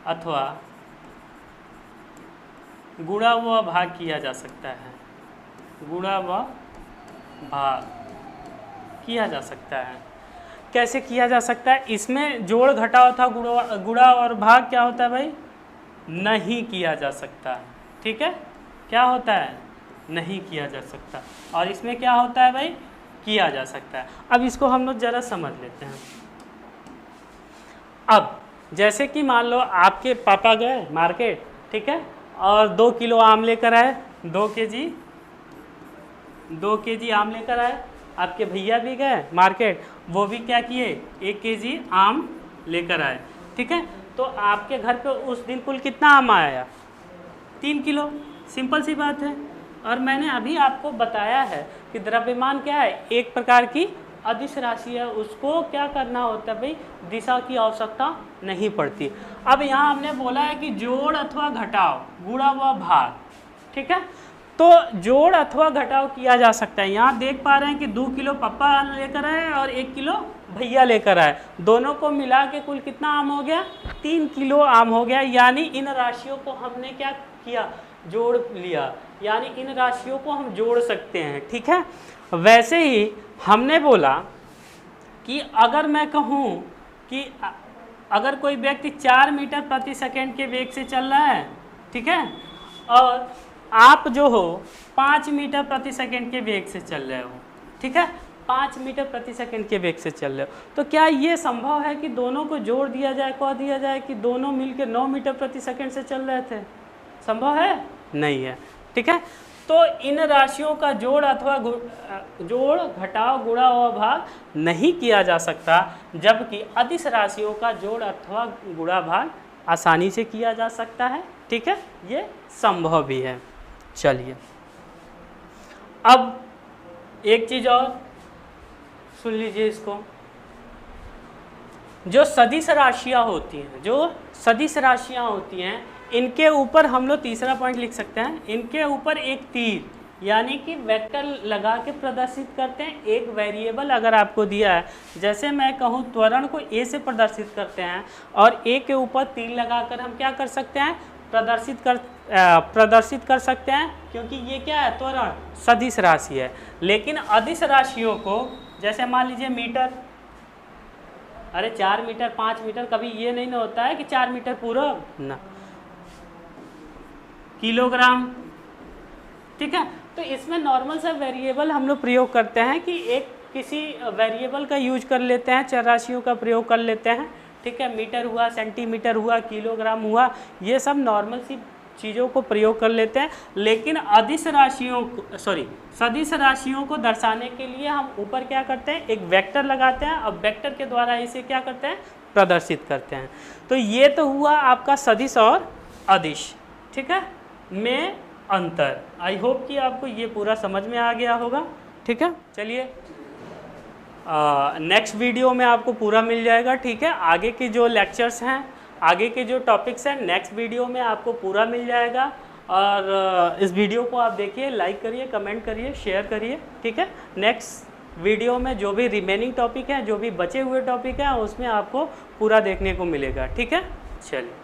अथवा गुणा व भाग किया जा सकता है, गुणा व भाग किया जा सकता है। कैसे किया जा सकता है, इसमें जोड़ घटाव था गुणा और भाग क्या होता है भाई, नहीं किया जा सकता है। ठीक है, क्या होता है, नहीं किया जा सकता। और इसमें क्या होता है भाई, किया जा सकता है। अब इसको हम लोग ज़रा समझ लेते हैं। अब जैसे कि मान लो आपके पापा गए मार्केट, ठीक है, और 2 किलो आम लेकर आए, 2 केजी आम लेकर आए। आपके भैया भी गए मार्केट, वो भी क्या किए, 1 केजी आम लेकर आए। ठीक है, तो आपके घर पे उस दिन कुल कितना आम आया, 3 किलो। सिंपल सी बात है। और मैंने अभी आपको बताया है कि द्रव्यमान क्या है, एक प्रकार की अदिश राशि है, उसको क्या करना होता है भाई, दिशा की आवश्यकता नहीं पड़ती। अब यहाँ हमने बोला है कि जोड़ अथवा घटाव गुणा व भाग, ठीक है, तो जोड़ अथवा घटाव किया जा सकता है। यहाँ देख पा रहे हैं कि 2 किलो पापा लेकर आए और 1 किलो भैया लेकर आए, दोनों को मिला के कुल कितना आम हो गया, 3 किलो आम हो गया। यानी इन राशियों को हमने क्या किया, जोड़ लिया, यानी इन राशियों को हम जोड़ सकते हैं। ठीक है, वैसे ही हमने बोला कि अगर मैं कहूँ कि अगर कोई व्यक्ति 4 मीटर प्रति सेकंड के वेग से चल रहा है, ठीक है, और आप जो हो 5 मीटर प्रति सेकंड के वेग से चल रहे हो, ठीक है, 5 मीटर प्रति सेकंड के वेग से चल रहे हो, तो क्या ये संभव है कि दोनों को जोड़ दिया जाए, कह दिया जाए कि दोनों मिलकर 9 मीटर प्रति सेकंड से चल रहे थे? संभव है? नहीं है। ठीक है, तो इन राशियों का जोड़ अथवा जोड़ घटाव गुणा व भाग नहीं किया जा सकता, जबकि अदिश राशियों का जोड़ अथवा गुणा भाग आसानी से किया जा सकता है। ठीक है, ये संभव भी है। चलिए, अब एक चीज़ और सुन लीजिए इसको। जो सदिश राशियाँ होती हैं, इनके ऊपर हम लोग तीसरा पॉइंट लिख सकते हैं, इनके ऊपर एक तीर यानी कि वेक्टर लगा के प्रदर्शित करते हैं। एक वेरिएबल अगर आपको दिया है, जैसे मैं कहूँ त्वरण को ए से प्रदर्शित करते हैं, और ए के ऊपर तीर लगाकर हम क्या कर सकते हैं, प्रदर्शित कर सकते हैं, क्योंकि ये क्या है, त्वरण सदिश राशि है। लेकिन अदिश राशियों को, जैसे मान लीजिए मीटर, अरे 4 मीटर 5 मीटर, कभी ये नहीं ना होता है कि 4 मीटर पूरा ना, किलोग्राम, ठीक है, तो इसमें नॉर्मल सा वेरिएबल हम लोग प्रयोग करते हैं कि एक किसी वेरिएबल का यूज कर लेते हैं, चर राशियों का प्रयोग कर लेते हैं। ठीक है, मीटर हुआ, सेंटीमीटर हुआ, किलोग्राम हुआ, ये सब नॉर्मल सी चीज़ों को प्रयोग कर लेते हैं। लेकिन अदिश राशियों को सदिश राशियों को दर्शाने के लिए हम ऊपर क्या करते हैं, एक वेक्टर लगाते हैं, और वेक्टर के द्वारा इसे क्या करते हैं, प्रदर्शित करते हैं। तो ये तो हुआ आपका सदिश और अदिश, ठीक है, में अंतर। आई होप कि आपको ये पूरा समझ में आ गया होगा। ठीक है, चलिए नेक्स्ट वीडियो में आपको पूरा मिल जाएगा। ठीक है, आगे के जो लेक्चर्स हैं, आगे के जो टॉपिक्स हैं, नेक्स्ट वीडियो में आपको पूरा मिल जाएगा। और इस वीडियो को आप देखिए, लाइक करिए, कमेंट करिए, शेयर करिए। ठीक है, नेक्स्ट वीडियो में जो भी रिमेनिंग टॉपिक हैं, जो भी बचे हुए टॉपिक हैं, उसमें आपको पूरा देखने को मिलेगा। ठीक है, चलिए।